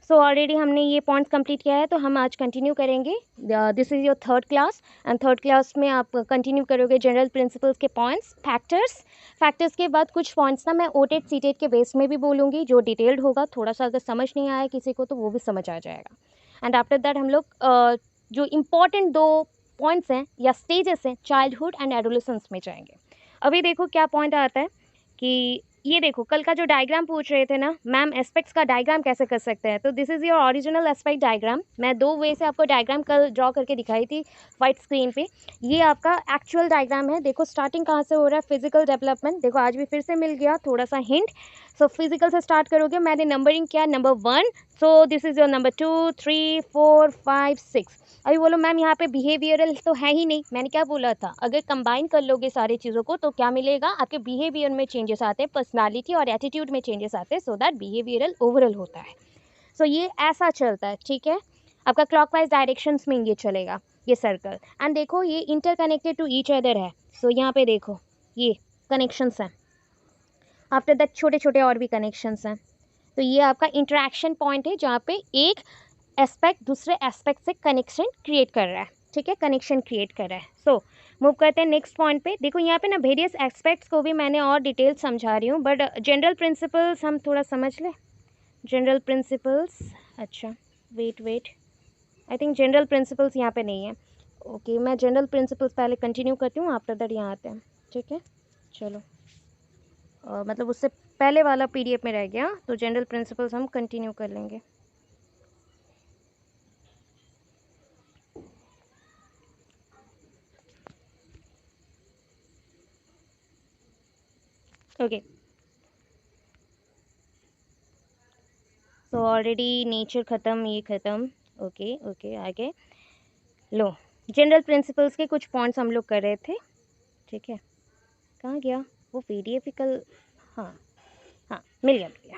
So already हमने ये points complete किया है, तो हम आज कंटिन्यू करेंगे। This is your third class, and third class में आप कंटिन्यू करोगे जनरल प्रिंसिपल्स के पॉइंट्स, फैक्टर्स के बाद कुछ पॉइंट्स ना मैं ओटेट सीटेट के बेस में भी बोलूँगी, जो डिटेल्ड होगा। थोड़ा सा अगर समझ नहीं आया किसी को तो वो भी समझ आ जाएगा। एंड आफ्टर दैट हम लोग जो इम्पॉर्टेंट 2 पॉइंट्स हैं या स्टेजेस हैं, चाइल्डहुड एंड एडोलेसेंस में जाएंगे। अभी देखो क्या पॉइंट आता है कि ये देखो, कल का जो डायग्राम पूछ रहे थे ना मैम, एस्पेक्ट्स का डायग्राम कैसे कर सकते हैं, तो this is your original aspect diagram. मैं 2 वे से आपको डायग्राम कल ड्रॉ करके दिखाई थी वाइट स्क्रीन पे। ये आपका एक्चुअल डायग्राम है। देखो स्टार्टिंग कहाँ से हो रहा है, फिजिकल डेवलपमेंट। देखो आज भी फिर से मिल गया थोड़ा सा हिंट। सो फिजिकल से स्टार्ट करोगे, मैंने नंबरिंग किया number 1, so this is your number 2, 3, 4, 5, 6। अभी बोलो मैम यहाँ पे बिहेवियरल तो है ही नहीं। मैंने क्या बोला था, अगर कंबाइन कर लोगे सारी चीज़ों को तो क्या मिलेगा, आपके बिहेवियर में चेंजेस आते हैं, पर्सनालिटी और एटीट्यूड में चेंजेस आते हैं, सो दैट बिहेवियरल ओवरऑल होता है। सो ये ऐसा चलता है, ठीक है। आपका क्लॉकवाइज डायरेक्शंस में ये चलेगा, ये सर्कल। एंड देखो ये इंटरकनेक्टेड टू ईच अदर है। सो यहाँ पे देखो ये कनेक्शंस हैं, आफ्टर दैट छोटे छोटे और भी कनेक्शंस हैं। तो ये आपका इंटरेक्शन पॉइंट है जहाँ पे एक एस्पेक्ट दूसरे एस्पेक्ट से कनेक्शन क्रिएट कर रहा है, ठीक है, कनेक्शन क्रिएट कर रहा है। सो मूव करते हैं नेक्स्ट पॉइंट पे। देखो यहाँ पे ना वेरियस एस्पेक्ट्स को भी मैंने और डिटेल समझा रही हूँ, बट जनरल प्रिंसिपल्स हम थोड़ा समझ लें। जनरल प्रिंसिपल्स, अच्छा wait, I think general principles यहाँ पे नहीं है। ओके मैं जनरल प्रिंसिपल्स पहले कंटिन्यू करती हूँ, आफ्टर दैट यहाँ आते हैं, ठीक है। चलो मतलब उससे पहले वाला पीडीएफ में रह गया, तो जनरल प्रिंसिपल्स हम कंटिन्यू कर लेंगे। ओके तो ऑलरेडी नेचर ख़त्म, ये ख़त्म। ओके आगे लो, जनरल प्रिंसिपल्स के कुछ पॉइंट्स हम लोग कर रहे थे, ठीक है। कहाँ गया वो पीडीएफ ही कल, हाँ मिल गया।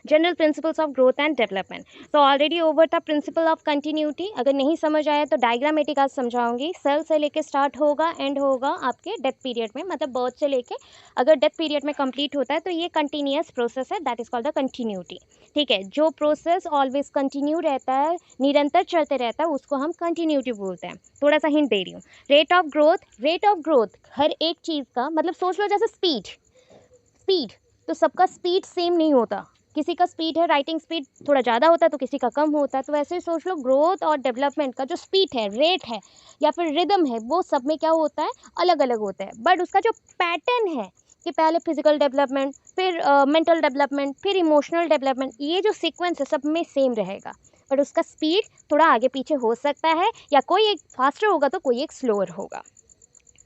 General principles of growth and development. तो ऑलरेडी ओवर था प्रिंसिपल ऑफ कंटिन्यूटी। अगर नहीं समझ आया तो डायग्रामेटिक आज समझाऊंगी। सेल से लेके स्टार्ट होगा, एंड होगा आपके डेथ पीरियड में, मतलब बर्थ से लेके अगर डेथ पीरियड में कंप्लीट होता है तो ये कंटिन्यूअस प्रोसेस है, that is called the continuity, ठीक है। जो प्रोसेस ऑलवेज कंटिन्यू रहता है, निरंतर चलते रहता है, उसको हम कंटिन्यूटी बोलते हैं। थोड़ा सा हिंट दे रही हूँ। रेट ऑफ ग्रोथ हर एक चीज़ का मतलब सोच लो जैसे स्पीड, तो सबका स्पीड सेम नहीं होता। किसी का स्पीड है, राइटिंग स्पीड थोड़ा ज़्यादा होता है तो किसी का कम होता है। तो वैसे ही सोच लो, ग्रोथ और डेवलपमेंट का जो स्पीड है, रेट है या फिर रिदम है, वो सब में क्या होता है, अलग अलग होता है। बट उसका जो पैटर्न है कि पहले फिजिकल डेवलपमेंट, फिर मेंटल डेवलपमेंट, फिर इमोशनल डेवलपमेंट, ये जो सीक्वेंस है सब में सेम रहेगा। बट उसका स्पीड थोड़ा आगे पीछे हो सकता है, या कोई एक फास्टर होगा तो कोई एक स्लोअर होगा।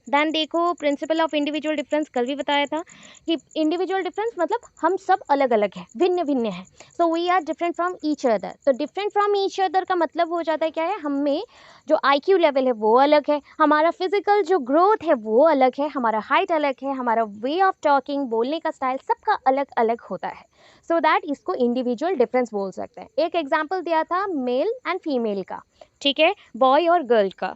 दैन देखो प्रिंसिपल ऑफ इंडिविजुअल डिफरेंस, कल भी बताया था कि इंडिविजुअल डिफरेंस मतलब हम सब अलग अलग हैं, भिन्न भिन्न हैं। So we are different from each other. तो डिफरेंट फ्रॉम ईच अदर का मतलब हो जाता है क्या है, हम में जो आईक्यू लेवल है वो अलग है, हमारा फिजिकल जो ग्रोथ है वो अलग है, हमारा हाइट अलग है, हमारा वे ऑफ टॉकिंग, बोलने का स्टाइल सबका अलग अलग होता है। सो दैट इसको इंडिविजुअल डिफरेंस बोल सकते हैं। एक एग्जाम्पल दिया था मेल एंड फीमेल का, ठीक है, बॉय और गर्ल का।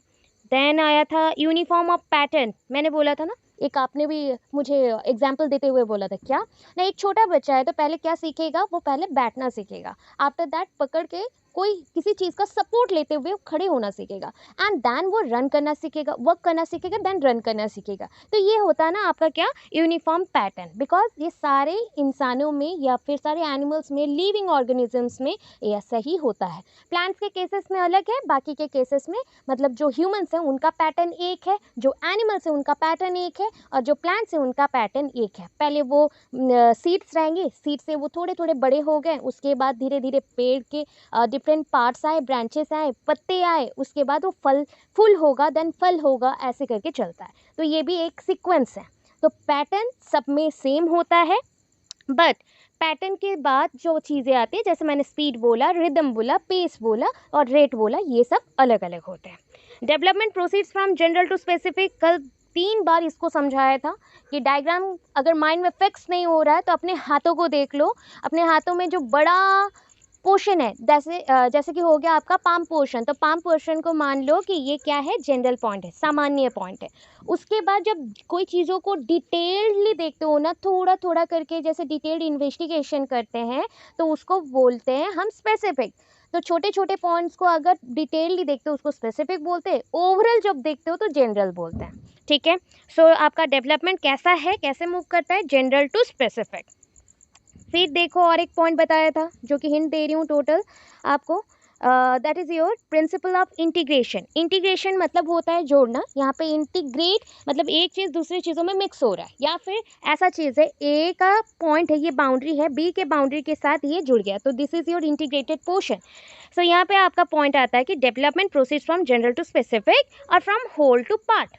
देन आया था यूनिफॉर्म ऑफ पैटर्न, मैंने बोला था ना, एक आपने भी मुझे एग्जाम्पल देते हुए बोला था क्या ना, एक छोटा बच्चा है तो पहले क्या सीखेगा, वो पहले बैठना सीखेगा, आफ्टर दैट पकड़ के कोई किसी चीज़ का सपोर्ट लेते हुए खड़े होना सीखेगा, एंड देन वो रन करना सीखेगा, वर्क करना सीखेगा, देन रन करना सीखेगा। तो ये होता है ना आपका क्या, यूनिफॉर्म पैटर्न। बिकॉज ये सारे इंसानों में या फिर सारे एनिमल्स में, लिविंग ऑर्गेनिजम्स में ऐसा ही होता है। प्लांट्स के केसेस में अलग है, बाकी के केसेस में मतलब जो ह्यूमन्स हैं उनका पैटर्न एक है, जो एनिमल्स हैं उनका पैटर्न एक है, और जो प्लांट्स हैं उनका पैटर्न एक है। पहले वो सीड्स रहेंगे, सीड से वो थोड़े थोड़े बड़े हो गए, उसके बाद धीरे धीरे पेड़ के डिफरेंट पार्ट्स आए, ब्रांचेस आए, पत्ते आए, उसके बाद वो फूल होगा, देन फल होगा, ऐसे करके चलता है। तो ये भी एक सीक्वेंस है। तो पैटर्न सब में सेम होता है, बट पैटर्न के बाद जो चीज़ें आती है, जैसे मैंने स्पीड बोला, रिदम बोला, पेस बोला और रेट बोला, ये सब अलग अलग होते हैं। Development proceeds from general to specific. कल 3 बार इसको समझाया था कि डायग्राम अगर माइंड में फिक्स नहीं हो रहा है तो अपने हाथों को देख लो। अपने हाथों में जो बड़ा पोर्शन है, जैसे कि हो गया आपका पाम पोर्शन, तो पाम पोर्शन को मान लो कि ये क्या है, जनरल पॉइंट है, सामान्य पॉइंट है। उसके बाद जब कोई चीज़ों को डिटेल्डली देखते हो ना, थोड़ा थोड़ा करके जैसे डिटेल्ड इन्वेस्टिगेशन करते हैं, तो उसको बोलते हैं हम स्पेसिफिक। तो छोटे छोटे पॉइंट्स को अगर डिटेल्डली देखते हो उसको स्पेसिफिक बोलते हैं, ओवरऑल जब देखते हो तो जनरल बोलते हैं। ठीक है, सो आपका डेवलपमेंट कैसा है, कैसे मूव करता है, जनरल टू स्पेसिफिक। फिर देखो और एक पॉइंट बताया था जो कि हिंट दे रही हूँ टोटल आपको, that is your principle of integration. Integration मतलब होता है जोड़ना, यहाँ पे इंटीग्रेट मतलब एक चीज़ दूसरी चीज़ों में मिक्स हो रहा है, या फिर ऐसा चीज़ है ए का पॉइंट है, ये बाउंड्री है, बी के बाउंड्री के साथ ये जुड़ गया, तो this is your integrated portion. So यहाँ पे आपका पॉइंट आता है कि development proceeds from general to specific और फ्रॉम होल टू पार्ट।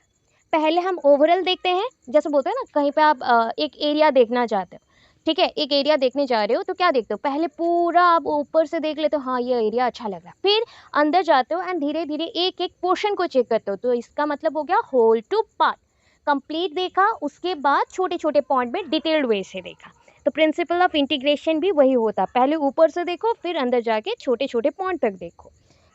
पहले हम ओवरऑल देखते हैं, जैसे बोलते हैं ना कहीं पे आप एक एरिया देखना चाहते हो, ठीक है, एक एरिया देखने जा रहे हो तो क्या देखते हो, पहले पूरा आप ऊपर से देख लेते हो, हाँ ये एरिया अच्छा लग रहा है, फिर अंदर जाते हो एंड धीरे धीरे एक एक पोर्शन को चेक करते हो, तो इसका मतलब हो गया होल टू पार्ट। कंप्लीट देखा, उसके बाद छोटे छोटे पॉइंट में डिटेल्ड वे से देखा। तो प्रिंसिपल ऑफ इंटीग्रेशन भी वही होता, पहले ऊपर से देखो, फिर अंदर जाके छोटे छोटे पॉइंट तक देखो।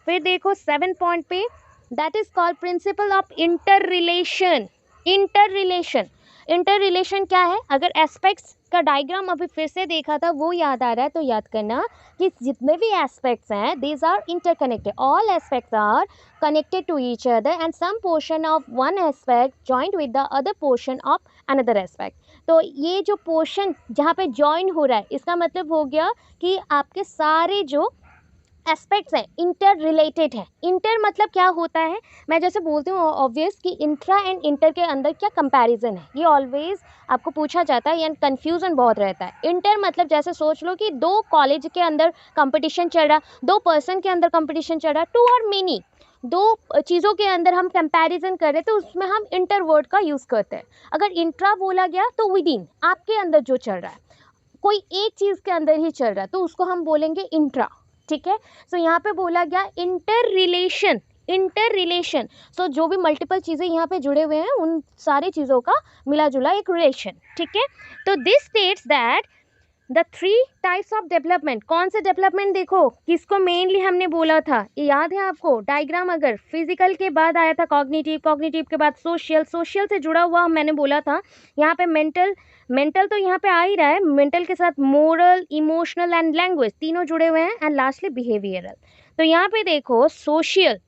फिर देखो 7 पॉइंट पे, that is called principal of inter relation. Inter relation, inter relation क्या है, अगर एस्पेक्ट्स का डायग्राम अभी फिर से देखा था वो याद आ रहा है तो याद करना कि जितने भी एस्पेक्ट्स हैं these are interconnected, all aspects are connected to each other and some portion of one aspect joint with the other portion of another aspect. तो ये जो पोर्शन जहाँ पे जॉइन हो रहा है, इसका मतलब हो गया कि आपके सारे जो एस्पेक्ट्स हैं इंटर रिलेटेड है। इंटर मतलब क्या होता है, मैं जैसे बोलती हूँ ऑब्वियस कि इंट्रा एंड इंटर के अंदर क्या कंपैरिजन है, ये ऑलवेज आपको पूछा जाता है, यानी कन्फ्यूज़न बहुत रहता है। इंटर मतलब जैसे सोच लो कि दो कॉलेज के अंदर कंपटीशन चल रहा, दो पर्सन के अंदर कंपटीशन चल रहा, टू और मेनी, दो चीज़ों के अंदर हम कंपैरिजन कर रहे, तो उसमें हम इंटर वर्ड का यूज़ करते हैं। अगर इंट्रा बोला गया तो विद इन, आपके अंदर जो चल रहा है, कोई एक चीज़ के अंदर ही चल रहा है, तो उसको हम बोलेंगे इंट्रा। ठीक है, सो यहाँ पे बोला गया इंटर रिलेशन, इंटर रिलेशन, सो जो भी मल्टीपल चीज़ें यहाँ पे जुड़े हुए हैं उन सारी चीज़ों का मिला जुला एक रिलेशन। ठीक है, तो this states that the 3 types of development, कौन से डेवलपमेंट देखो किसको मेनली हमने बोला था, ये याद है आपको, डायग्राम अगर फिजिकल के बाद आया था कॉग्निटिव, कॉग्निटिव के बाद सोशल, सोशल से जुड़ा हुआ मैंने बोला था, यहाँ पे मेंटल, मेंटल तो यहाँ पे आ ही रहा है, मेंटल के साथ मोरल, इमोशनल एंड लैंग्वेज तीनों जुड़े हुए हैं, एंड लास्टली बिहेवियरल। तो यहाँ पे देखो social,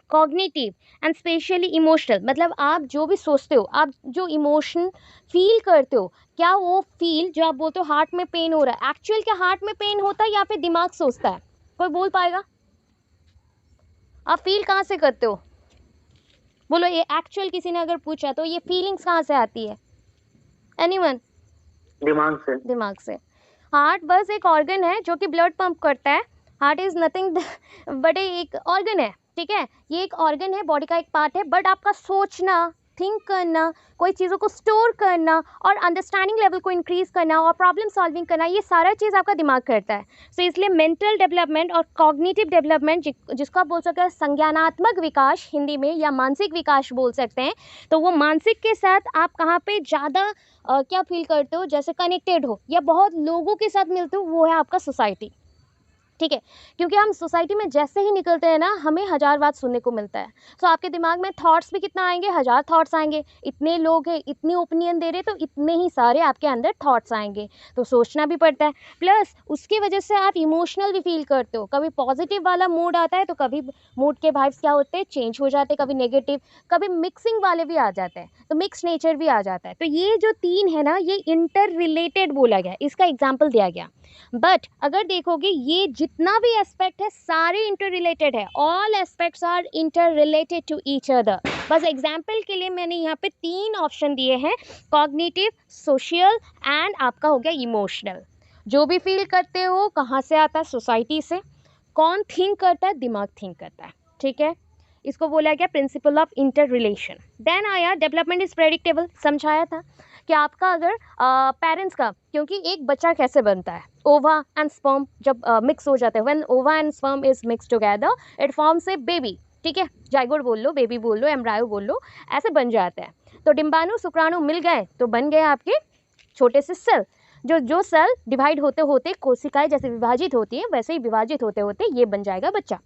cognitive and specially emotional, मतलब आप जो भी सोचते हो, आप जो इमोशन फील करते हो, क्या वो फील जो आप बोलते हो हार्ट में पेन हो रहा है, एक्चुअल क्या हार्ट में पेन होता है या फिर दिमाग सोचता है, कोई बोल पाएगा, आप फील कहाँ से करते हो, बोलो, ये एक्चुअल किसी ने अगर पूछा तो ये फीलिंग्स कहाँ से आती है, एनीवन, दिमाग से, दिमाग से। हार्ट बस एक ऑर्गन है जो कि ब्लड पंप करता है, हार्ट इज नथिंग बट एक ऑर्गन है, ठीक है, ये एक ऑर्गन है, बॉडी का एक पार्ट है, बट आपका सोचना, थिंक करना, कोई चीज़ों को स्टोर करना और अंडरस्टैंडिंग लेवल को इंक्रीज करना और प्रॉब्लम सॉल्विंग करना, ये सारा चीज़ आपका दिमाग करता है। सो इसलिए मेंटल डेवलपमेंट और कॉग्निटिव डेवलपमेंट, जिसको आप बोल सकते हैं संज्ञानात्मक विकास हिंदी में, या मानसिक विकास बोल सकते हैं, तो वो मानसिक के साथ आप कहाँ पे ज़्यादा क्या फील करते हो, जैसे कनेक्टेड हो या बहुत लोगों के साथ मिलते हो, वो है आपका सोसाइटी। ठीक है, क्योंकि हम सोसाइटी में जैसे ही निकलते हैं ना, हमें 1000 बात सुनने को मिलता है, सो आपके दिमाग में थॉट्स भी कितना आएंगे, 1000 थॉट्स आएंगे, इतने लोग हैं, इतनी ओपिनियन दे रहे, तो इतने ही सारे आपके अंदर थॉट्स आएंगे, तो सोचना भी पड़ता है, प्लस उसकी वजह से आप इमोशनल भी फील करते हो, कभी पॉजिटिव वाला मूड आता है तो कभी मूड के वाइब्स क्या होते हैं, चेंज हो जाते हैं, कभी नेगेटिव, कभी मिक्सिंग वाले भी आ जाते हैं, तो मिक्स नेचर भी आ जाता है। तो ये जो 3 है ना, ये इंटर रिलेटेड बोला गया, इसका एग्जाम्पल दिया गया, बट अगर देखोगे ये जितना भी एस्पेक्ट है सारे इंटर रिलेटेड है, all aspects are inter related to each other. बस एग्जाम्पल के लिए मैंने यहाँ पे 3 ऑप्शन दिए हैं, कॉग्निटिव, सोशल एंड आपका हो गया इमोशनल। जो भी फील करते हो कहाँ से आता है, सोसाइटी से। कौन थिंक करता है, दिमाग थिंक करता है। ठीक है, इसको बोला गया principle of inter relation. Then आया डेवलपमेंट इज प्रेडिक्टेबल, समझाया था कि आपका अगर पेरेंट्स का, क्योंकि एक बच्चा कैसे बनता है, ओवा एंड स्पर्म जब मिक्स हो जाते हैं, व्हेन ओवा and sperm is mix together it forms a baby. ठीक है, जाइगोट बोल लो, बेबी बोल लो, एम्ब्रायो बोल लो, ऐसे बन जाते हैं। तो डिम्बाणु शुक्राणु मिल गए तो बन गए आपके छोटे से सेल। जो जो सेल डिवाइड होते होते कोशिकाएं जैसे विभाजित होती है वैसे ही विभाजित होते होते ये बन जाएगा बच्चा।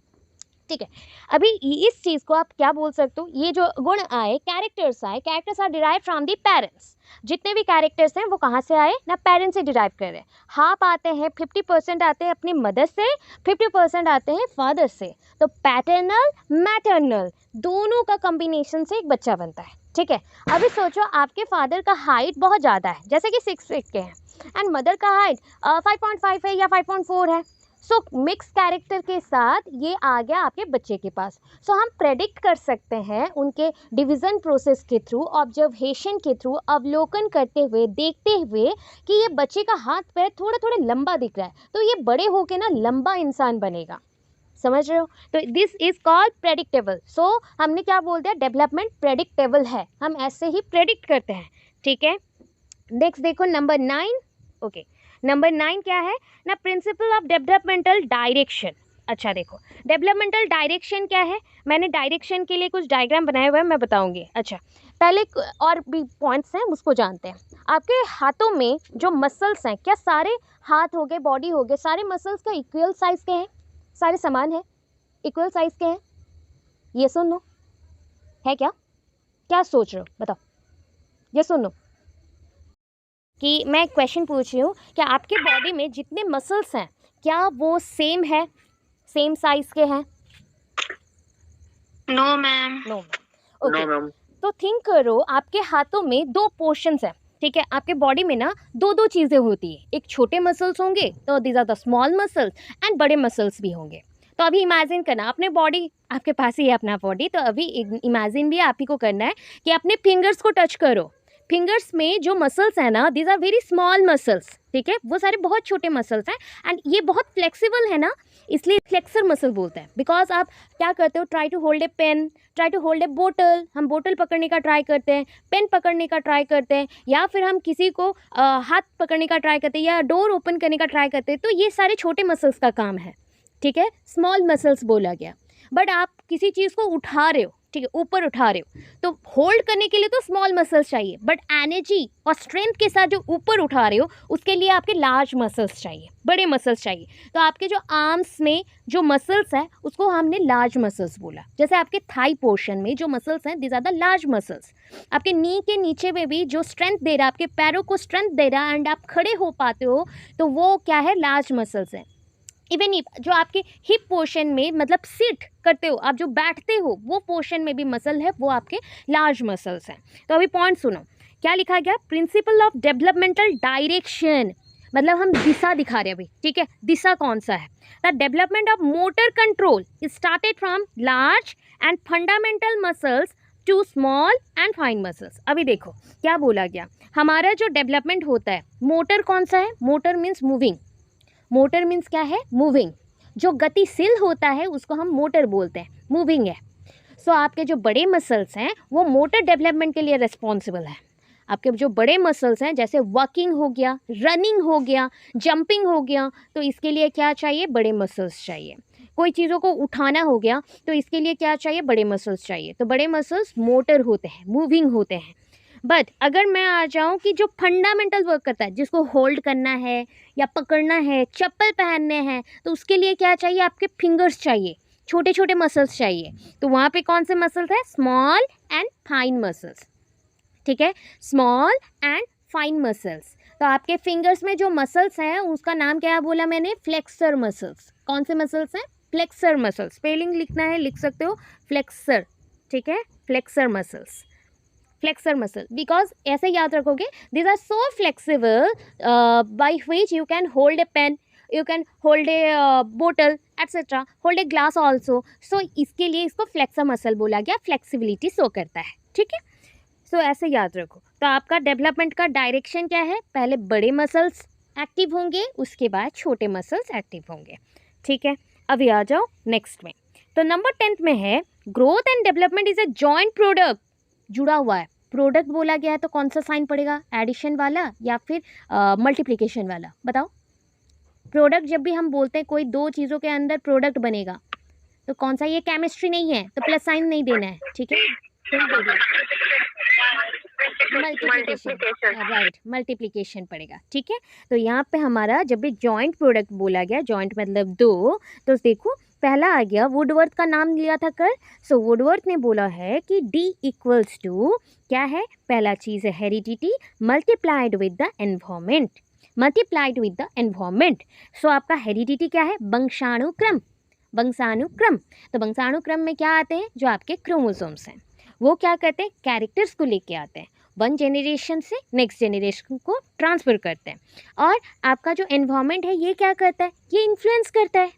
ठीक है, अभी इस चीज़ को आप क्या बोल सकते हो, ये जो गुण आए, कैरेक्टर्स आए, characters are derive from the parents. जितने भी कैरेक्टर्स हैं वो कहाँ से आए ना, पेरेंट्स से डिराइव कर रहे हैं। हाफ आते हैं, 50% आते हैं अपनी मदर से, 50% आते हैं फादर से। तो पैटर्नल मैटर्नल दोनों का कॉम्बिनेशन से एक बच्चा बनता है। ठीक है, अभी सोचो आपके फादर का हाइट बहुत ज़्यादा है, जैसे कि 6 फीट के हैं, एंड मदर का हाइट 5.5 है या 5.4 है। सो मिक्स कैरेक्टर के साथ ये आ गया आपके बच्चे के पास। सो हम प्रेडिक्ट कर सकते हैं उनके डिवीज़न प्रोसेस के थ्रू, ऑब्जर्वेशन के थ्रू, अवलोकन करते हुए, देखते हुए कि ये बच्चे का हाथ पैर थोड़ा थोड़ा लंबा दिख रहा है, तो ये बड़े होके ना लंबा इंसान बनेगा। समझ रहे हो? तो दिस इज कॉल्ड प्रेडिक्टेबल। सो हमने क्या बोल दिया, डेवलपमेंट प्रेडिक्टेबल है, हम ऐसे ही प्रेडिक्ट करते हैं। ठीक है, नेक्स्ट देखो नंबर 9। ओके, नंबर 9 क्या है ना, प्रिंसिपल ऑफ डेवलपमेंटल डायरेक्शन। अच्छा देखो, डेवलपमेंटल डायरेक्शन क्या है, मैंने डायरेक्शन के लिए कुछ डायग्राम बनाए हुए हैं, मैं बताऊंगी। अच्छा, पहले और भी पॉइंट्स हैं उसको जानते हैं। आपके हाथों में जो मसल्स हैं, क्या सारे हाथ हो गए, बॉडी हो गए, सारे मसल्स का इक्वल साइज के हैं, सारे समान हैं, इक्वल साइज के हैं? ये सुन लो, है क्या? क्या सोच रहे हो बताओ, ये सुन लो कि मैं क्वेश्चन पूछ रही हूँ, क्या आपके बॉडी में जितने मसल्स हैं क्या वो सेम है, सेम साइज के हैं? No ma'am. No ma'am. Okay, तो थिंक करो आपके हाथों में दो पोर्शंस हैं। ठीक है, आपके बॉडी में ना दो दो चीज़ें होती है, एक छोटे मसल्स होंगे तो these are the small muscles, and बड़े मसल्स भी होंगे। तो अभी इमेजिन करना, अपने बॉडी आपके पास ही है अपना बॉडी, तो अभी इमेजिन भी आप ही को करना है कि अपने फिंगर्स को टच करो। फिंगर्स में जो मसल्स हैं ना, these are very small muscles. ठीक है, वो सारे बहुत छोटे मसल्स हैं, एंड ये बहुत फ्लेक्सिबल है ना, इसलिए फ्लेक्सर मसल बोलते हैं। बिकॉज आप क्या करते हो, try to hold a pen, try to hold a बोतल, हम बोतल पकड़ने का ट्राई करते हैं, पेन पकड़ने का ट्राई करते हैं, या फिर हम किसी को हाथ पकड़ने का ट्राई करते हैं, या डोर ओपन करने का ट्राई करते हैं, तो ये सारे छोटे मसल्स का काम है। ठीक है, स्मॉल मसल्स बोला गया। बट आप किसी चीज़ को उठा रहे हो, ठीक है, ऊपर उठा रहे हो, तो होल्ड करने के लिए तो स्मॉल मसल्स चाहिए, बट एनर्जी और स्ट्रेंथ के साथ जो ऊपर उठा रहे हो उसके लिए आपके लार्ज मसल्स चाहिए, बड़े मसल्स चाहिए। तो आपके जो आर्म्स में जो मसल्स है उसको हमने लार्ज मसल्स बोला। जैसे आपके थाई पोर्शन में जो मसल्स हैं, these are the large muscles. आपके नी के नीचे में भी जो स्ट्रेंथ दे रहा है, आपके पैरों को स्ट्रेंथ दे रहा है, एंड आप खड़े हो पाते हो, तो वो क्या है, लार्ज मसल्स हैं। इवन जो आपके हिप पोर्शन में, मतलब सिट करते हो आप, जो बैठते हो, वो पोर्शन में भी मसल है, वो आपके लार्ज मसल्स हैं। तो अभी पॉइंट सुनो, क्या लिखा गया, प्रिंसिपल ऑफ डेवलपमेंटल डायरेक्शन, मतलब हम दिशा दिखा रहे हैं अभी। ठीक है, दिशा कौन सा है, the development of motor control started from large and fundamental muscles to small and fine muscles. अभी देखो क्या बोला गया, हमारा जो डेवलपमेंट होता है, मोटर कौन सा है, motor means moving, motor means क्या है, मूविंग। जो गतिशील होता है उसको हम मोटर बोलते हैं, मूविंग है। सो आपके जो बड़े मसल्स हैं वो मोटर डेवलपमेंट के लिए रिस्पॉन्सिबल है। आपके जो बड़े मसल्स हैं, जैसे वॉकिंग हो गया, रनिंग हो गया, जंपिंग हो गया, तो इसके लिए क्या चाहिए, बड़े मसल्स चाहिए। कोई चीज़ों को उठाना हो गया तो इसके लिए क्या चाहिए, बड़े मसल्स चाहिए। तो बड़े मसल्स मोटर होते हैं, मूविंग होते हैं। बट अगर मैं आ जाऊं कि जो फंडामेंटल वर्क करता है, जिसको होल्ड करना है या पकड़ना है, चप्पल पहनने हैं, तो उसके लिए क्या चाहिए, आपके फिंगर्स चाहिए, छोटे छोटे मसल्स चाहिए। तो वहाँ पे कौन से मसल्स है, स्मॉल एंड फाइन मसल्स। ठीक है, स्मॉल एंड फाइन मसल्स। तो आपके फिंगर्स में जो मसल्स हैं उसका नाम क्या बोला मैंने, फ्लेक्सर मसल्स। कौन से मसल्स हैं, फ्लेक्सर मसल्स। स्पेलिंग लिखना है, लिख सकते हो, फ्लेक्सर। ठीक है, flexor muscles, flexor muscle, because ऐसे याद रखोगे, these are so flexible by which you can hold a pen, you can hold a bottle etcetera, hold a glass also. So इसके लिए इसको फ्लेक्सर मसल बोला गया, फ्लेक्सिबिलिटी शो करता है। ठीक है, सो ऐसे याद रखो। तो आपका डेवलपमेंट का डायरेक्शन क्या है, पहले बड़े मसल्स एक्टिव होंगे, उसके बाद छोटे मसल्स एक्टिव होंगे। ठीक है, अभी आ जाओ नेक्स्ट में। तो नंबर 10 में है, growth and development is a joint product, जुड़ा हुआ है। प्रोडक्ट बोला गया है तो कौन सा साइन पड़ेगा, एडिशन वाला या फिर मल्टीप्लिकेशन वाला, बताओ। प्रोडक्ट जब भी हम बोलते हैं कोई दो चीज़ों के अंदर प्रोडक्ट बनेगा, तो कौन सा, ये केमिस्ट्री नहीं है तो प्लस साइन नहीं देना है। ठीक है, मल्टीप्लिकेशन, राइट, मल्टीप्लिकेशन पड़ेगा, ठीक है। तो यहाँ पे हमारा जब भी जॉइंट प्रोडक्ट बोला गया, जॉइंट मतलब दो, तो देखो पहला आ गया, वुडवर्थ का नाम लिया था कल। सो वुडवर्थ ने बोला है कि D इक्वल्स टू क्या है, पहला चीज़ है heredity multiplied with the environment, multiplied with the environment. So आपका हेरिडिटी क्या है, वंशानुक्रम, वंशानुक्रम। तो वंशानुक्रम में क्या आते हैं, जो आपके क्रोमोसोम्स हैं वो क्या करते हैं, कैरेक्टर्स को लेके आते हैं, वन जेनरेशन से नेक्स्ट जेनरेशन को ट्रांसफ़र करते हैं। और आपका जो एनवायरनमेंट है ये क्या करता है, ये इन्फ्लुएंस करता है,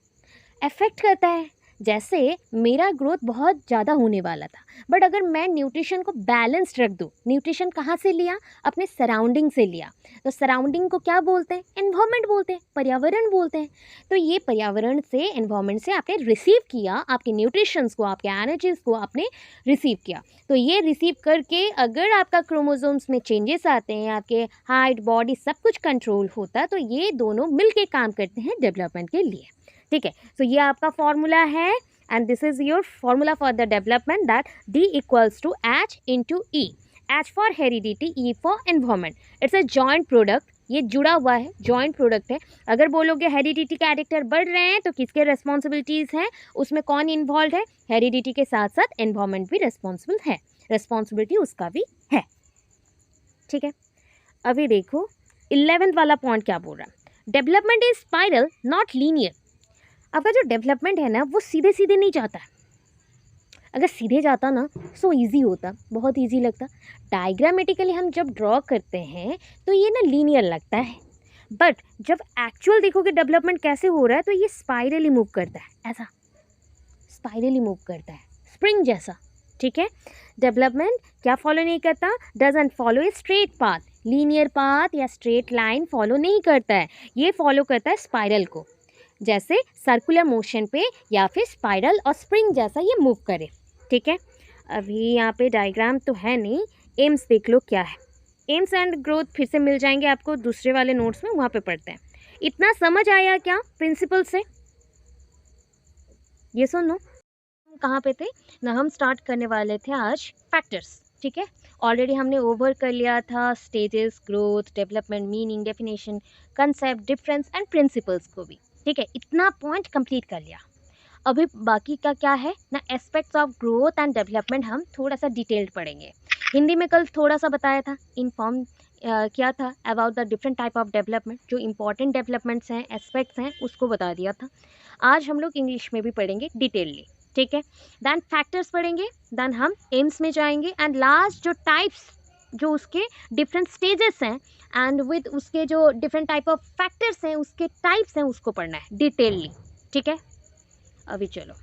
अफेक्ट करता है। जैसे मेरा ग्रोथ बहुत ज़्यादा होने वाला था, बट अगर मैं न्यूट्रिशन को बैलेंस्ड रख दूँ, न्यूट्रिशन कहाँ से लिया, अपने सराउंडिंग से लिया। तो सराउंडिंग को क्या बोलते हैं, एनवायरनमेंट बोलते हैं, पर्यावरण बोलते हैं। तो ये पर्यावरण से, एनवायरनमेंट से आपने रिसीव किया, आपके न्यूट्रिशंस को, आपके एनर्जीज़ को आपने रिसीव किया। तो ये रिसीव करके अगर आपका क्रोमोसोम्स में चेंजेस आते हैं, आपके हाइट, बॉडी सब कुछ कंट्रोल होता है, तो ये दोनों मिलके काम करते हैं डेवलपमेंट के लिए, ठीक है। सो ये आपका फॉर्मूला है and this is your formula for the development, that D equals to H into E, H for heredity, E for environment. It's a joint product, ये जुड़ा हुआ है, जॉइंट प्रोडक्ट है। अगर बोलोगे हेरिडिटी कैरेक्टर बढ़ रहे हैं तो किसके रेस्पॉन्सिबिलिटीज़ हैं, उसमें कौन इन्वॉल्व है, हेरिडिटी के साथ साथ एनवायरमेंट भी रेस्पॉन्सिबल है, रेस्पॉन्सिबिलिटी उसका भी है, ठीक है। अभी देखो 11th वाला पॉइंट क्या बोल रहा है, development is spiral not linear. आपका जो डेवलपमेंट है ना वो सीधे सीधे नहीं जाता है, अगर सीधे जाता ना सो इजी होता, बहुत इजी लगता। डायग्रामेटिकली हम जब ड्रॉ करते हैं तो ये ना लीनियर लगता है, बट जब एक्चुअल देखोगे डेवलपमेंट कैसे हो रहा है तो ये स्पाइरली मूव करता है, ऐसा स्पाइरली मूव करता है, स्प्रिंग जैसा, ठीक है। डेवलपमेंट क्या फॉलो नहीं करता, doesn't follow a straight path, linear path या स्ट्रेट लाइन फॉलो नहीं करता है, ये फॉलो करता है स्पाइरल को, जैसे सर्कुलर मोशन पे या फिर स्पाइरल और स्प्रिंग जैसा ये मूव करे, ठीक है। अभी यहाँ पे डायग्राम तो है नहीं, एम्स देख लो क्या है, एम्स एंड ग्रोथ फिर से मिल जाएंगे आपको दूसरे वाले नोट्स में, वहाँ पे पढ़ते हैं। इतना समझ आया क्या प्रिंसिपल से, ये सुनो हम कहाँ पे थे ना, हम स्टार्ट करने वाले थे आज फैक्टर्स, ठीक है। ऑलरेडी हमने ओवर कर लिया था stages, growth, development, meaning, definition, concept, difference and principles को भी, ठीक है। इतना पॉइंट कंप्लीट कर लिया। अभी बाकी का क्या है ना, aspects of growth and development हम थोड़ा सा डिटेल्ड पढ़ेंगे। हिंदी में कल थोड़ा सा बताया था, इन्फॉर्म किया था about the different type of development, जो इंपॉर्टेंट डेवलपमेंट्स हैं, एस्पेक्ट्स हैं, उसको बता दिया था। आज हम लोग इंग्लिश में भी पढ़ेंगे डिटेलली, ठीक है। दैन फैक्टर्स पढ़ेंगे, दैन हम एम्स में जाएंगे, एंड लास्ट जो टाइप्स, जो उसके डिफरेंट स्टेजेस हैं एंड विद उसके जो डिफरेंट टाइप ऑफ फैक्टर्स हैं, उसके टाइप्स हैं, उसको पढ़ना है डिटेलली, ठीक है। अभी चलो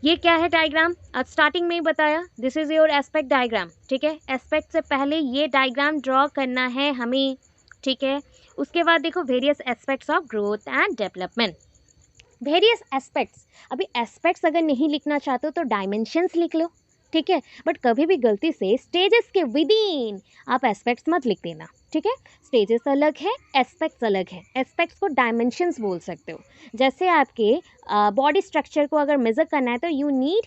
ये क्या है डायग्राम, आज स्टार्टिंग में ही बताया, this is your aspect diagram, ठीक है। एस्पेक्ट से पहले ये डायग्राम ड्रॉ करना है हमें, ठीक है। उसके बाद देखो various aspects of growth and development, various aspects. अभी एस्पेक्ट्स अगर नहीं लिखना चाहते हो तो डायमेंशंस लिख लो, ठीक है, बट कभी भी गलती से स्टेजेस के विद इन आप एस्पेक्ट्स मत लिख देना, ठीक है। स्टेजेस अलग है, एस्पेक्ट्स अलग है, एस्पेक्ट्स को डायमेंशंस बोल सकते हो। जैसे आपके बॉडी स्ट्रक्चर को अगर मेज़र करना है तो यू नीड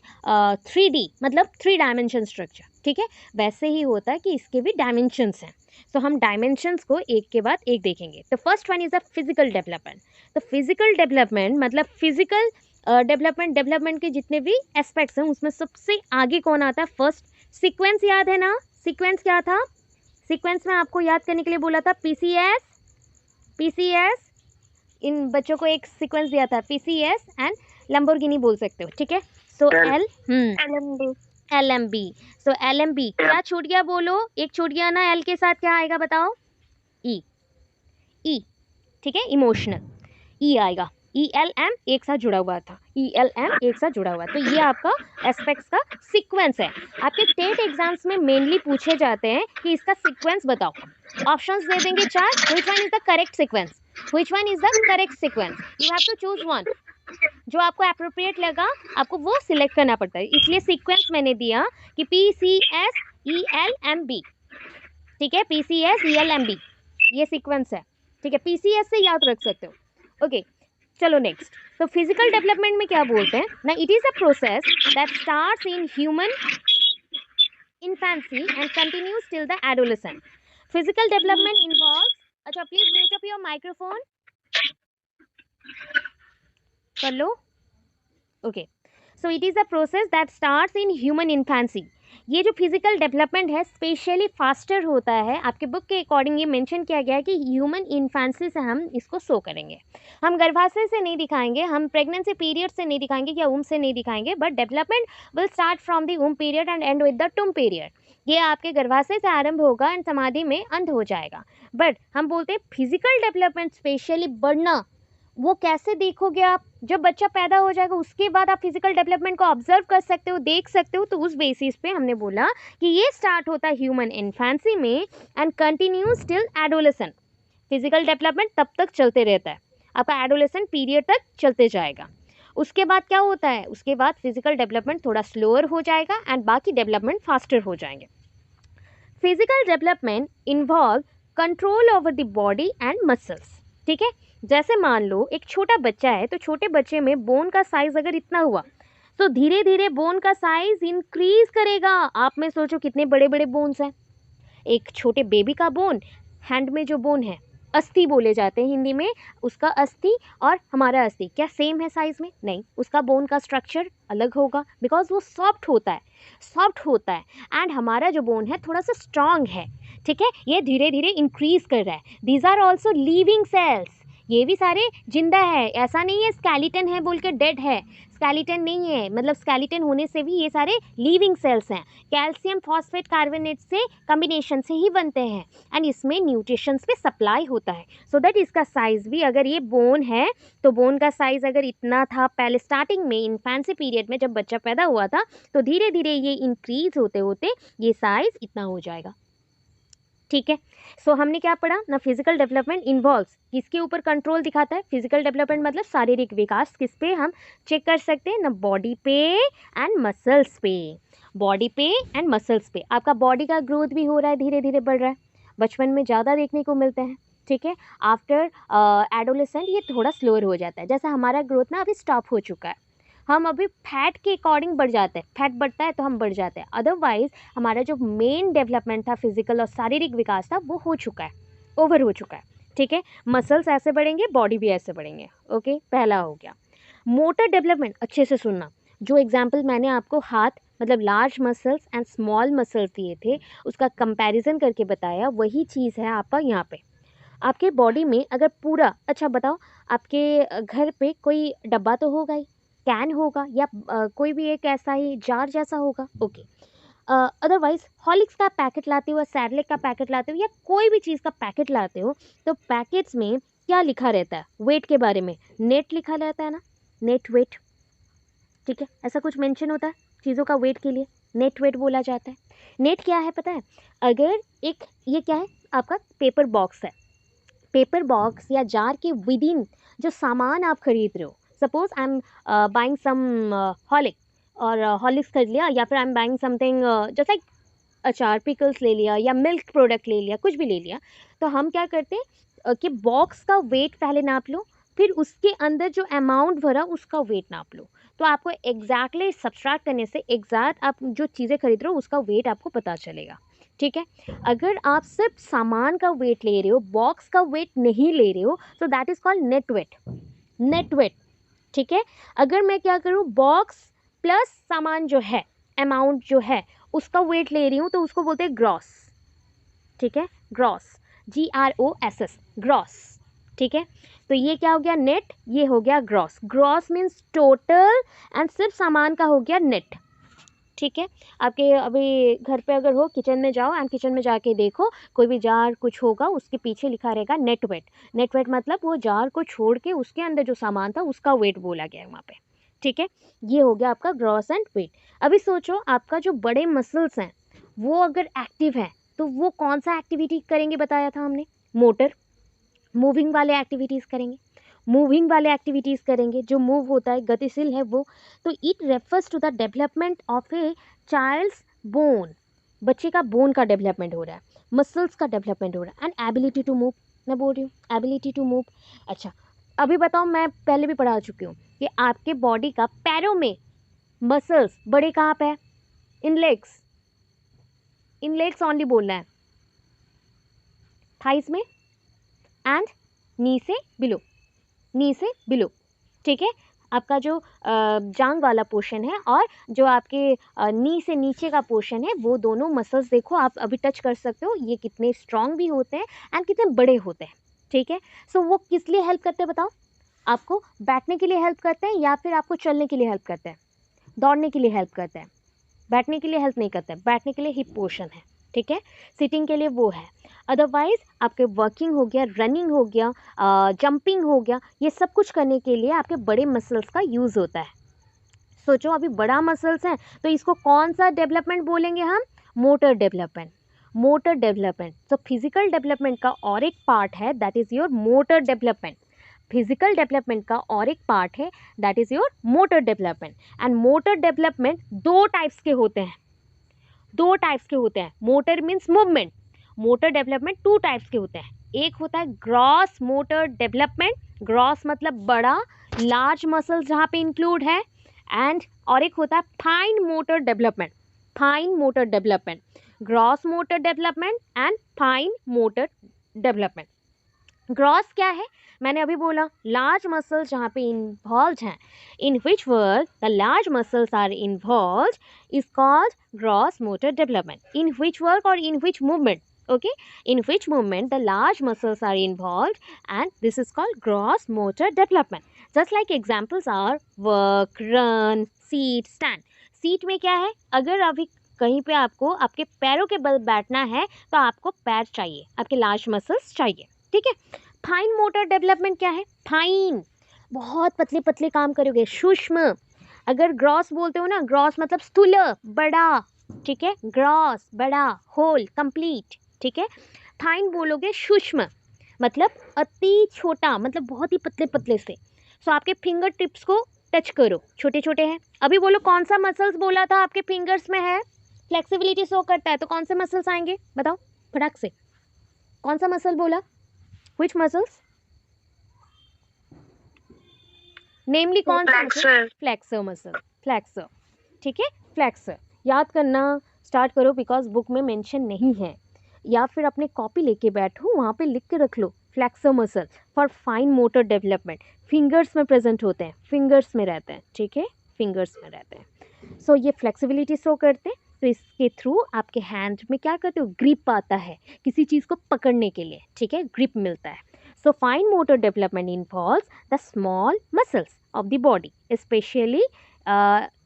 3D, मतलब 3 डायमेंशन स्ट्रक्चर, ठीक है। वैसे ही होता है कि इसके भी डायमेंशंस हैं, तो हम डायमेंशंस को एक के बाद एक देखेंगे। तो first one is the physical development. तो फिजिकल डेवलपमेंट मतलब फिजिकल डेवलपमेंट के जितने भी एस्पेक्ट्स हैं उसमें सबसे आगे कौन आता है, फर्स्ट सीक्वेंस, याद है ना, सीक्वेंस क्या था, सीक्वेंस में आपको याद करने के लिए बोला था पीसीएस, इन बच्चों को एक सीक्वेंस दिया था, पीसीएस एंड लैम्बोर्गिनी बोल सकते हो, ठीक है। सो LMB, सो LMB क्या छूट गया, बोलो, एक छूट गया ना, एल के साथ क्या आएगा बताओ, ई, ठीक है, इमोशनल, ई आएगा, ELM एक साथ जुड़ा हुआ था, ELM एक साथ जुड़ा हुआ, तो ये आपका एस्पेक्ट्स का सीक्वेंस है। आपके टेट एग्जाम्स में मेनली पूछे जाते हैं कि इसका सीक्वेंस बताओ, ऑप्शंस दे देंगे 4, which one is the correct sequence, which one is the correct sequence, you have to choose one, जो आपको अप्रोप्रिएट लगा आपको वो सिलेक्ट करना पड़ता है, इसलिए सीक्वेंस मैंने दिया कि PCSELMB, ठीक है, PCSELMB ये सीक्वेंस है, ठीक है, PCS से याद रख सकते हो, ओके। चलो नेक्स्ट, तो फिजिकल डेवलपमेंट में क्या बोलते हैं ना, it is a process that starts in human infancy and continues till the adolescent. Physical development involves, अच्छा please mute up your microphone. कर लो. Okay. So it is a process that starts in human infancy. ये जो physical development है specially faster होता है. आपके book के according ये मेंशन किया गया है कि ह्यूमन इन्फेंसी से हम इसको शो करेंगे. हम गर्भाशय से नहीं दिखाएंगे, हम प्रेगनेंसी पीरियड से नहीं दिखाएंगे या ऊम से नहीं दिखाएंगे, but development will start from the um period and and with the टूम period. ये आपके गर्भाशय से आरंभ होगा एंड समाधि में अंत हो जाएगा. बट हम बोलते हैं फिजिकल डेवलपमेंट स्पेशली बढ़ना, वो कैसे देखोगे आप? जब बच्चा पैदा हो जाएगा उसके बाद आप फिजिकल डेवलपमेंट को ऑब्जर्व कर सकते हो, देख सकते हो. तो उस बेसिस पे हमने बोला कि ये स्टार्ट होता है ह्यूमन इन्फेंसी में and continues till adolescent. Physical development तब तक चलते रहता है, आपका एडोलेसेंट पीरियड तक चलते जाएगा. उसके बाद क्या होता है? उसके बाद फिजिकल डेवलपमेंट थोड़ा स्लोअर हो जाएगा एंड बाकी डेवलपमेंट फास्टर हो जाएंगे. Physical development involve control over the body and muscles. ठीक है, जैसे मान लो एक छोटा बच्चा है, तो छोटे बच्चे में बोन का साइज अगर इतना हुआ तो धीरे धीरे बोन का साइज इंक्रीज करेगा. आप में सोचो कितने बड़े बड़े बोन्स हैं. एक छोटे बेबी का बोन, हैंड में जो बोन है, अस्थि बोले जाते हैं हिंदी में, उसका अस्थि और हमारा अस्थि क्या सेम है साइज में? नहीं, उसका बोन का स्ट्रक्चर अलग होगा बिकॉज वो सॉफ्ट होता है एंड हमारा जो बोन है थोड़ा सा स्ट्रांग है. ठीक है, ये धीरे धीरे इंक्रीज कर रहा है. These are also living cells. ये भी सारे जिंदा है, ऐसा नहीं है स्केलेटन है बोल के डेड है. स्केलेटन नहीं है, मतलब स्केलेटन होने से भी ये सारे लिविंग सेल्स हैं. कैल्शियम फॉस्फेट कार्बोनेट से कॉम्बिनेशन से ही बनते हैं एंड इसमें न्यूट्रिशंस पे सप्लाई होता है. सो दैट इसका साइज भी, अगर ये बोन है तो बोन का साइज अगर इतना था पहले स्टार्टिंग में इन्फेंसी पीरियड में जब बच्चा पैदा हुआ था, तो धीरे धीरे ये इंक्रीज होते होते ये साइज इतना हो जाएगा. ठीक है, सो हमने क्या पढ़ा ना? फिजिकल डेवलपमेंट इन्वॉल्व्स किसके ऊपर कंट्रोल दिखाता है? फिजिकल डेवलपमेंट मतलब शारीरिक विकास किस पे हम चेक कर सकते हैं ना? बॉडी पे एंड मसल्स पे. बॉडी पे एंड मसल्स पे आपका बॉडी का ग्रोथ भी हो रहा है, धीरे धीरे बढ़ रहा है. बचपन में ज़्यादा देखने को मिलते हैं. ठीक है, आफ्टर एडोलेसेंट ये थोड़ा स्लोअर हो जाता है. जैसा हमारा ग्रोथ ना अभी स्टॉप हो चुका है, हम अभी फैट के अकॉर्डिंग बढ़ जाते हैं. फैट बढ़ता है तो हम बढ़ जाते हैं. अदरवाइज हमारा जो मेन डेवलपमेंट था, फिजिकल और शारीरिक विकास था, वो हो चुका है, ओवर हो चुका है. ठीक है, मसल्स ऐसे बढ़ेंगे, बॉडी भी ऐसे बढ़ेंगे. ओके, पहला हो गया. मोटर डेवलपमेंट अच्छे से सुनना. जो एग्जाम्पल मैंने आपको हाथ मतलब large muscles and small muscles दिए थे, उसका कंपैरिजन करके बताया, वही चीज़ है आपका यहाँ पे. आपके बॉडी में अगर पूरा, अच्छा बताओ, आपके घर पे कोई डब्बा तो होगा ही, कैन होगा या कोई भी एक ऐसा ही जार जैसा होगा. ओके, अदरवाइज हॉर्लिक्स का पैकेट लाते हो या सैरलेक का पैकेट लाते हो या कोई भी चीज़ का पैकेट लाते हो, तो पैकेट्स में क्या लिखा रहता है? वेट के बारे में नेट लिखा रहता है ना, नेट वेट. ठीक है, ऐसा कुछ मेंशन होता है चीज़ों का वेट के लिए, नेट वेट बोला जाता है. नेट क्या है पता है? अगर एक ये क्या है, आपका पेपर बॉक्स है. पेपर बॉक्स या जार के विद इन जो सामान आप खरीद रहे हो, suppose I am buying some Horlick और हॉलिक्स खरीद लिया, या फिर आई एम बाइंग समथिंग जैसे अचार पिकल्स ले लिया या मिल्क प्रोडक्ट ले लिया, कुछ भी ले लिया, तो हम क्या करते हैं कि बॉक्स का वेट पहले नाप लो, फिर उसके अंदर जो अमाउंट भरा उसका वेट नाप लो. तो आपको एग्जैक्टली सब्सट्रैक्ट करने से एग्जैक्ट आप जो चीज़ें खरीद रहे हो उसका वेट आपको पता चलेगा. ठीक है, अगर आप सिर्फ सामान का वेट ले रहे हो, बॉक्स का वेट नहीं ले रहे हो, तो that is called net weight. Net weight. ठीक है, अगर मैं क्या करूँ, बॉक्स प्लस सामान जो है, अमाउंट जो है उसका वेट ले रही हूँ, तो उसको बोलते हैं ग्रॉस. ठीक है, ग्रॉस, GROSS, ग्रॉस. ठीक है, तो ये क्या हो गया? नेट. ये हो गया gross. Gross means total and सिर्फ सामान का हो गया नेट. ठीक है, आपके अभी घर पे अगर हो, किचन में जाओ एंड किचन में जाके देखो, कोई भी जार कुछ होगा, उसके पीछे लिखा रहेगा नेट वेट. नेट वेट मतलब वो जार को छोड़ के उसके अंदर जो सामान था उसका वेट बोला गया है वहाँ पे. ठीक है, ये हो गया आपका ग्रॉस एंड वेट. अभी सोचो, आपका जो बड़े मसल्स हैं वो अगर एक्टिव हैं तो वो कौन सा एक्टिविटी करेंगे? बताया था हमने, मोटर, मूविंग वाले एक्टिविटीज़ करेंगे. मूविंग वाले एक्टिविटीज़ करेंगे, जो मूव होता है, गतिशील है वो. तो it refers to the development of a child's bone. बच्चे का बोन का डेवलपमेंट हो रहा है, मसल्स का डेवलपमेंट हो रहा है, एंड एबिलिटी टू मूव. मैं बोल रही हूँ एबिलिटी टू मूव. अच्छा, अभी बताओ, मैं पहले भी पढ़ा चुकी हूँ कि आपके बॉडी का पैरों में मसल्स बड़े कहाँ पे है? इन लेग्स. इनलेट्स ओनली बोलना है, थाइस में एंड नी से बिलो, नी से बिलो, ठीक है। आपका जो जांग वाला पोर्शन है और जो आपके नी से नीचे का पोर्शन है, वो दोनों मसल्स देखो आप अभी टच कर सकते हो, ये कितने स्ट्रांग भी होते हैं एंड कितने बड़े होते हैं, ठीक है। सो वो किस लिए हेल्प करते हैं बताओ? आपको बैठने के लिए हेल्प करते हैं या फिर आपको चलने के लिए हेल्प करते हैं? दौड़ने के लिए हेल्प करते हैं, बैठने के लिए हेल्प नहीं करते हैं, बैठने के लिए हिप पोर्शन है, ठीक है। सिटिंग के लिए वो है। अदरवाइज आपके वर्किंग हो गया, रनिंग हो गया, जंपिंग हो गया, ये सब कुछ करने के लिए आपके बड़े मसल्स का यूज़ होता है। सोचो अभी बड़ा मसल्स हैं तो इसको कौन सा डेवलपमेंट बोलेंगे हम? Motor development, motor development. तो फिजिकल डेवलपमेंट का और एक पार्ट है that is your motor development. Physical development का और एक पार्ट है that is your motor development. And motor development दो टाइप्स के होते हैं, दो टाइप्स के होते हैं। Motor means movement, motor development two types के होते हैं। एक होता है ग्रॉस मोटर डेवलपमेंट, ग्रॉस मतलब बड़ा, लार्ज मसल्स जहाँ पे इंक्लूड है, एंड और एक होता है fine motor development, fine motor development, gross motor development and fine motor development. Gross क्या है? मैंने अभी बोला लार्ज मसल्स जहाँ पे इन्वॉल्व हैं, in which work the large muscles are involve is called gross motor development. In which work or in which movement? Okay, in which movement the large muscles are involved, and this is called gross motor development. Just like examples are work, run, sit, stand. Seat में क्या है? अगर अभी कहीं पे आपको आपके पैरों के बल बैठना है तो आपको पैर चाहिए, आपके लार्ज मसल्स चाहिए, ठीक है। फाइन मोटर डेवलपमेंट क्या है? फाइन, बहुत पतले पतले काम करोगे, सूक्ष्म। अगर ग्रॉस बोलते हो ना, ग्रॉस मतलब स्थूल, बड़ा, ठीक है, ग्रॉस बड़ा, होल, कंप्लीट, ठीक है। फाइन बोलोगे सूक्ष्म, मतलब अति छोटा, मतलब बहुत ही पतले पतले से। सो आपके फिंगर टिप्स को टच करो, छोटे छोटे हैं। अभी बोलो कौन सा मसल्स बोला था आपके फिंगर्स में है, फ्लेक्सिबिलिटी शो करता है, तो कौन से मसल्स आएंगे बताओ फटाक से? कौन सा मसल बोला? विच मसल्स? नेमली कौन सा? फ्लेक्सर मसल, फ्लेक्सर, ठीक है, फ्लेक्सर। याद करना स्टार्ट करो बिकॉज बुक में मेंशन नहीं है, या फिर अपने कॉपी लेके बैठो, वहाँ पे लिख के रख लो flexor muscle for fine motor development. Fingers में प्रेजेंट होते हैं, फिंगर्स में रहते हैं, ठीक है, फिंगर्स में रहते हैं। सो ये फ्लेक्सिबिलिटी शो करते हैं, तो इसके थ्रू आपके हैंड में क्या करते हो? ग्रिप आता है किसी चीज़ को पकड़ने के लिए, ठीक है, ग्रिप मिलता है। So fine motor development involves the small muscles of the body, especially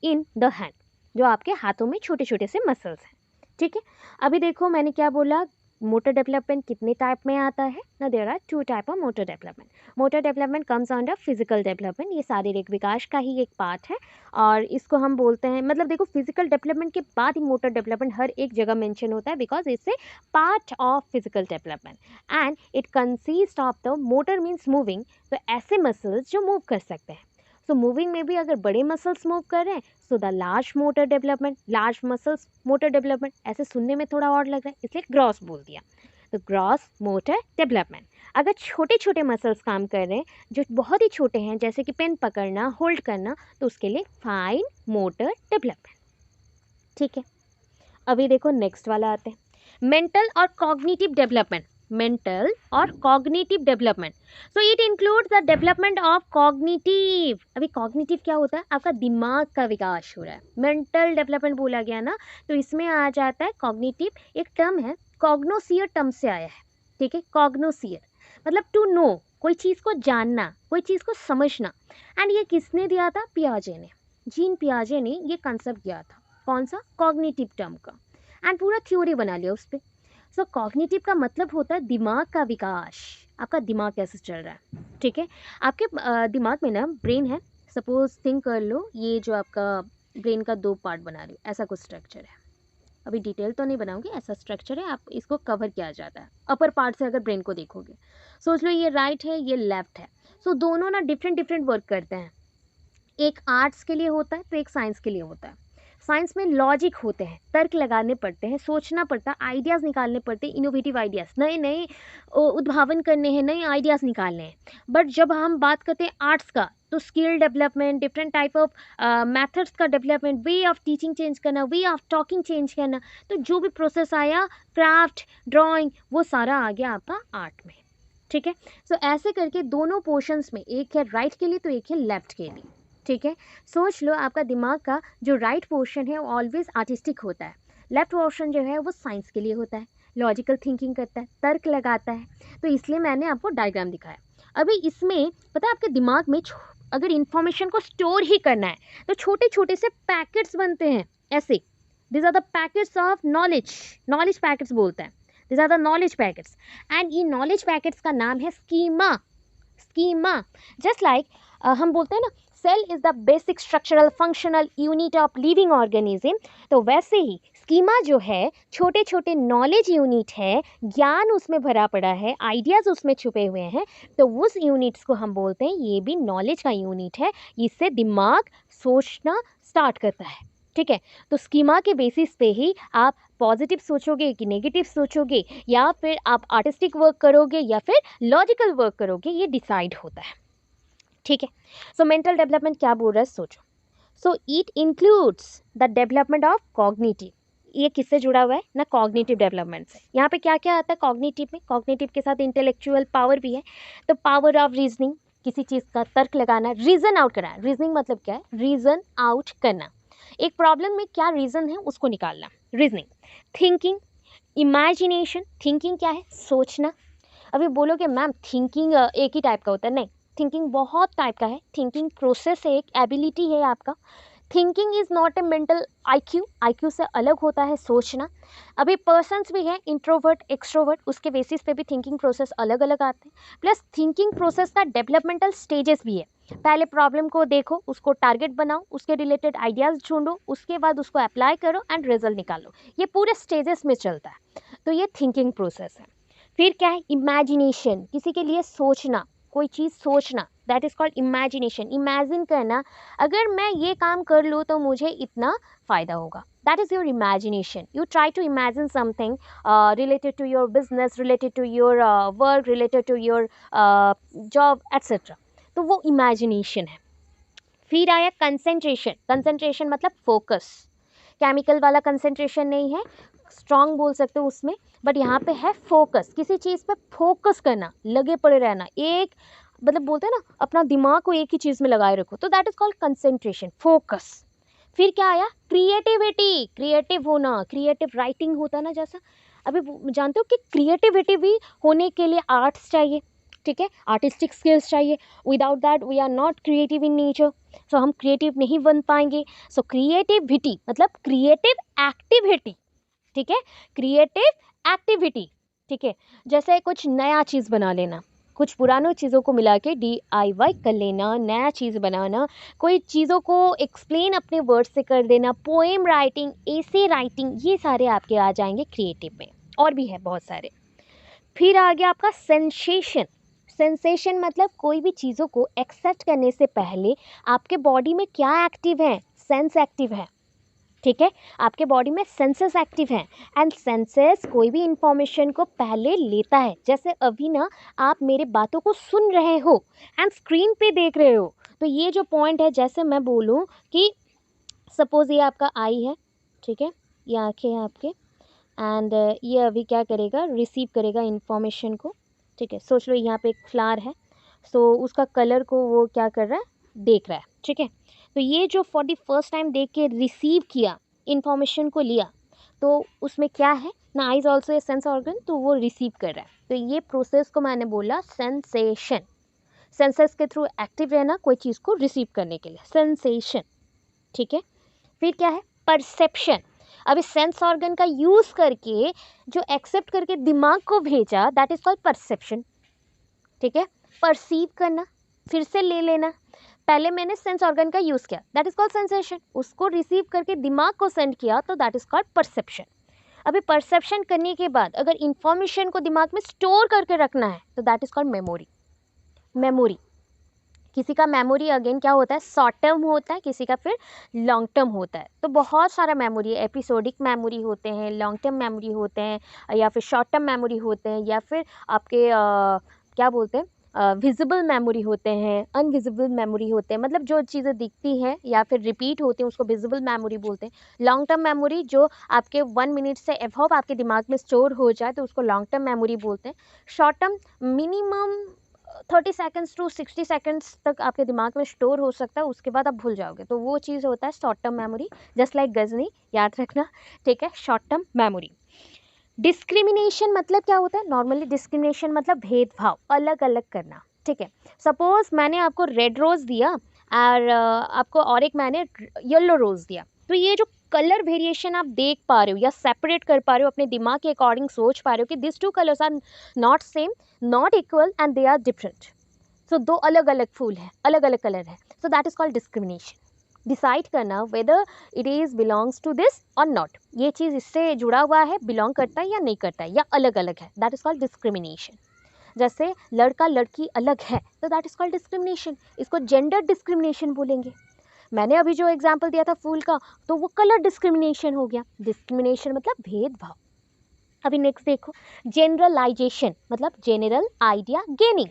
in the hand, जो आपके हाथों में छोटे छोटे से मसल्स हैं, ठीक है। अभी देखो मैंने क्या बोला, मोटर डेवलपमेंट कितने टाइप में आता है ना? There are two type of motor development. Motor development comes under physical development, ये शारीरिक विकास का ही एक पार्ट है, और इसको हम बोलते हैं, मतलब देखो फिजिकल डेवलपमेंट के बाद ही मोटर डेवलपमेंट हर एक जगह मेंशन होता है, बिकॉज इससे part of physical development and it consist of the motor means moving, तो ऐसे मसल्स जो मूव कर सकते हैं। सो मूविंग में भी अगर बड़े मसल्स मूव कर रहे हैं, so the large motor development, large muscles motor development. ऐसे सुनने में थोड़ा और लग रहा है इसलिए ग्रॉस बोल दिया, तो ग्रॉस मोटर डेवलपमेंट। अगर छोटे छोटे मसल्स काम कर रहे हैं जो बहुत ही छोटे हैं, जैसे कि पेन पकड़ना, होल्ड करना, तो उसके लिए फाइन मोटर डेवलपमेंट, ठीक है। अभी देखो नेक्स्ट वाला आते हैं, मेंटल और कॉग्निटिव डेवलपमेंट। मेंटल और cognitive development, so it includes the development of cognitive. अभी कॉग्निटिव क्या होता है? आपका दिमाग का विकास हो रहा है। मेंटल डेवलपमेंट बोला गया ना, तो इसमें आ जाता है कॉग्निटिव, एक टर्म है, कॉग्नोसियर टर्म से आया है, ठीक है। कॉग्नोसियर मतलब टू नो, कोई चीज़ को जानना, कोई चीज़ को समझना। एंड ये किसने दिया था? पियाजे ने, जीन पियाजे ने ये कंसेप्ट दिया था। कौन सा? कॉग्निटिव टर्म का, एंड पूरा थ्योरी बना लिया उस पर। सो कॉग्निटिव का मतलब होता है दिमाग का विकास, आपका दिमाग कैसे चल रहा है, ठीक है। आपके दिमाग में ना ब्रेन है, सपोज थिंक कर लो, ये जो आपका ब्रेन का दो पार्ट बना रही हो, ऐसा कुछ स्ट्रक्चर है। अभी डिटेल तो नहीं बनाऊंगी, ऐसा स्ट्रक्चर है, आप इसको कवर किया जाता है अपर पार्ट से। अगर ब्रेन को देखोगे, सोच लो ये राइट है, ये लेफ्ट है, सो दोनों ना डिफरेंट डिफरेंट वर्क करते हैं। एक आर्ट्स के लिए होता है तो एक साइंस के लिए होता है। साइंस में लॉजिक होते हैं, तर्क लगाने पड़ते हैं, सोचना पड़ता है, आइडियाज़ निकालने पड़ते हैं, इनोवेटिव आइडियाज़, नए नए उद्भावन करने हैं, नए आइडियाज़ निकालने हैं। बट जब हम बात करते हैं आर्ट्स का, तो skill development, different type of methods का development, way of teaching change करना, वे ऑफ टॉकिंग चेंज करना, तो जो भी प्रोसेस आया क्राफ्ट, ड्राइंग, वो सारा आ गया आपका आर्ट में, ठीक है। सो ऐसे करके दोनों पोर्शंस में, एक है राइट के लिए तो एक है लेफ्ट के लिए, ठीक है। सोच लो आपका दिमाग का जो राइट पोर्शन है वो ऑलवेज आर्टिस्टिक होता है, लेफ्ट पोर्शन जो है वो साइंस के लिए होता है, लॉजिकल थिंकिंग करता है, तर्क लगाता है। तो इसलिए मैंने आपको डायग्राम दिखाया। अभी इसमें पता है आपके दिमाग में अगर इंफॉर्मेशन को स्टोर ही करना है तो छोटे छोटे से पैकेट्स बनते हैं ऐसे, this are the packets of knowledge, knowledge packets बोलते हैं, this are the knowledge packets. And ये नॉलेज पैकेट्स का नाम है स्कीमा, स्कीमा। जस्ट लाइक हम बोलते हैं ना cell is the basic structural functional unit of living organism, तो वैसे ही स्कीमा जो है छोटे छोटे नॉलेज यूनिट है, ज्ञान उसमें भरा पड़ा है, आइडियाज़ उसमें छुपे हुए हैं, तो उस यूनिट्स को हम बोलते हैं ये भी नॉलेज का यूनिट है, इससे दिमाग सोचना स्टार्ट करता है, ठीक है। तो स्कीमा के बेसिस पे ही आप पॉजिटिव सोचोगे कि नेगेटिव सोचोगे, या फिर आप आर्टिस्टिक वर्क करोगे या फिर लॉजिकल वर्क करोगे, ये डिसाइड होता है, ठीक है। सो मेंटल डेवलपमेंट क्या बोल रहा है सोचो। So it includes the development of cognitive, ये किससे जुड़ा हुआ है ना, कॉग्निटिव डेवलपमेंट से। यहाँ पे क्या क्या आता है कॉग्निटिव में, कॉग्निटिव के साथ इंटेलेक्चुअल पावर भी है, तो पावर ऑफ रीजनिंग, किसी चीज़ का तर्क लगाना, रीजन आउट करना, रीजनिंग मतलब क्या है, रीजन आउट करना, एक प्रॉब्लम में क्या रीज़न है उसको निकालना, रीजनिंग। थिंकिंग, इमेजिनेशन, थिंकिंग क्या है, सोचना। अभी बोलोगे मैम थिंकिंग एक ही टाइप का होता है, नहीं, थिंकिंग बहुत टाइप का है, थिंकिंग प्रोसेस है, एक एबिलिटी है आपका। Thinking is not a mental IQ, IQ से अलग होता है सोचना। अभी पर्सन्स भी हैं इंट्रोवर्ट एक्सट्रोवर्ट, उसके बेसिस पे भी थिंकिंग प्रोसेस अलग अलग आते हैं। प्लस थिंकिंग प्रोसेस का डेवलपमेंटल स्टेजेस भी है, पहले प्रॉब्लम को देखो, उसको टारगेट बनाओ, उसके रिलेटेड आइडियाज़ ढूंढो, उसके बाद उसको अप्लाई करो एंड रिजल्ट निकालो, ये पूरे स्टेजेस में चलता है, तो ये थिंकिंग प्रोसेस है। फिर क्या है, इमेजिनेशन, किसी के लिए सोचना, कोई चीज़ सोचना, that is called imagination, imagine करना, अगर मैं ये काम कर लूँ तो मुझे इतना फ़ायदा होगा, that is your imagination. You try to imagine something related to your business, related to your work, related to your job etcetera, तो वो इमेजिनेशन है। फिर आया कंसंट्रेशन, कंसंट्रेशन मतलब फोकस, केमिकल वाला कंसंट्रेशन नहीं है, स्ट्रॉन्ग बोल सकते हो उसमें, बट यहाँ पे है फोकस, किसी चीज़ पे फोकस करना, लगे पड़े रहना, एक मतलब बोलते हैं ना अपना दिमाग को एक ही चीज़ में लगाए रखो, तो that is called concentration, focus. फिर क्या आया, क्रिएटिविटी, क्रिएटिव होना, क्रिएटिव राइटिंग होता है ना जैसा, अभी जानते हो कि क्रिएटिविटी भी होने के लिए आर्ट्स चाहिए, ठीक है, आर्टिस्टिक स्किल्स चाहिए, without that we are not creative in nature, so हम क्रिएटिव नहीं बन पाएंगे। सो क्रिएटिविटी मतलब क्रिएटिव एक्टिविटी, ठीक है, क्रिएटिव एक्टिविटी, ठीक है, जैसे कुछ नया चीज़ बना लेना, कुछ पुरानों चीज़ों को मिला के DIY कर लेना, नया चीज़ बनाना, कोई चीज़ों को एक्सप्लेन अपने वर्ड से कर देना, पोएम राइटिंग, एसे राइटिंग, ये सारे आपके आ जाएंगे क्रिएटिव में, और भी है बहुत सारे। फिर आ गया आपका सेंसेशन, सेंसेशन मतलब कोई भी चीज़ों को एक्सेप्ट करने से पहले आपके बॉडी में क्या एक्टिव है, सेंस एक्टिव है, ठीक है, आपके बॉडी में सेंसेस एक्टिव हैं, एंड सेंसेस कोई भी इंफॉर्मेशन को पहले लेता है, जैसे अभी ना आप मेरे बातों को सुन रहे हो एंड स्क्रीन पे देख रहे हो, तो ये जो पॉइंट है, जैसे मैं बोलूँ कि सपोज़ ये आपका आई है, ठीक है, ये आँखें हैं आपके, एंड ये अभी क्या करेगा, रिसीव करेगा इन्फॉर्मेशन को, ठीक है, सोच लो यहाँ पे एक फ्लावर है, सो उसका कलर को वो क्या कर रहा है, देख रहा है, ठीक है, तो ये जो फॉर द फर्स्ट टाइम देख के रिसीव किया, इन्फॉर्मेशन को लिया, तो उसमें क्या है ना, eyes also a sense organ, तो वो रिसीव कर रहा है, तो ये प्रोसेस को मैंने बोला सेंसेशन, सेंसेस के थ्रू एक्टिव रहना कोई चीज़ को रिसीव करने के लिए, सेंसेशन, ठीक है। फिर क्या है, परसेप्शन, अब इस सेंस ऑर्गन का यूज़ करके जो एक्सेप्ट करके दिमाग को भेजा, दैट इज़ कॉल्ड परसेप्शन, ठीक है, परसीव करना, फिर से ले लेना, पहले मैंने सेंस ऑर्गन का यूज़ किया, दैट इज़ कॉल्ड सेंसेशन, उसको रिसीव करके दिमाग को सेंड किया, तो दैट इज़ कॉल्ड परसेप्शन। अभी परसेप्शन करने के बाद अगर इंफॉर्मेशन को दिमाग में स्टोर करके रखना है, तो that is called memory, memory, किसी का मेमोरी अगेन क्या होता है, शॉर्ट टर्म होता है, किसी का फिर लॉन्ग टर्म होता है, तो बहुत सारा मेमोरी है, एपिसोडिक मेमोरी होते हैं, लॉन्ग टर्म मेमोरी होते हैं, या फिर शॉर्ट टर्म मेमोरी होते हैं, या फिर आपके क्या बोलते हैं विजिबल मेमोरी होते हैं, अनविजिबल मेमोरी होते हैं, मतलब जो चीज़ें दिखती हैं या फिर रिपीट होती हैं उसको विजिबल मेमोरी बोलते हैं। लॉन्ग टर्म मेमोरी जो आपके 1 मिनट से अबव आपके दिमाग में स्टोर हो जाए तो उसको लॉन्ग टर्म मेमोरी बोलते हैं। Short term minimum 30 seconds to 60 seconds तक आपके दिमाग में स्टोर हो सकता है, उसके बाद आप भूल जाओगे, तो वो चीज़ होता है short term memory. Just like Ghajini, याद रखना, ठीक है, शॉर्ट टर्म मेमोरी। डिस्क्रिमिनेशन मतलब क्या होता है? नॉर्मली डिस्क्रिमिनेशन मतलब भेदभाव, अलग अलग करना, ठीक है। सपोज मैंने आपको रेड रोज दिया और आपको और एक मैंने येलो रोज दिया, तो ये जो कलर वेरिएशन आप देख पा रहे हो या सेपरेट कर पा रहे हो, अपने दिमाग के अकॉर्डिंग सोच पा रहे हो कि this two colours are not same, not equal and they are different. So दो अलग अलग फूल है, अलग अलग कलर है, so that is called discrimination. Decide करना whether it is belongs to this or not, ये चीज़ इससे जुड़ा हुआ है, बिलोंग करता है या नहीं करता है, या अलग अलग है, दैट इज कॉल्ड डिस्क्रिमिनेशन। जैसे लड़का लड़की अलग है तो दैट इज कॉल्ड डिस्क्रिमिनेशन, इसको जेंडर डिस्क्रिमिनेशन बोलेंगे। मैंने अभी जो एग्जाम्पल दिया था फूल का, तो वो कलर डिस्क्रिमिनेशन हो गया। डिस्क्रिमिनेशन मतलब भेदभाव। अभी नेक्स्ट देखो, जनरलाइजेशन मतलब general idea gaining.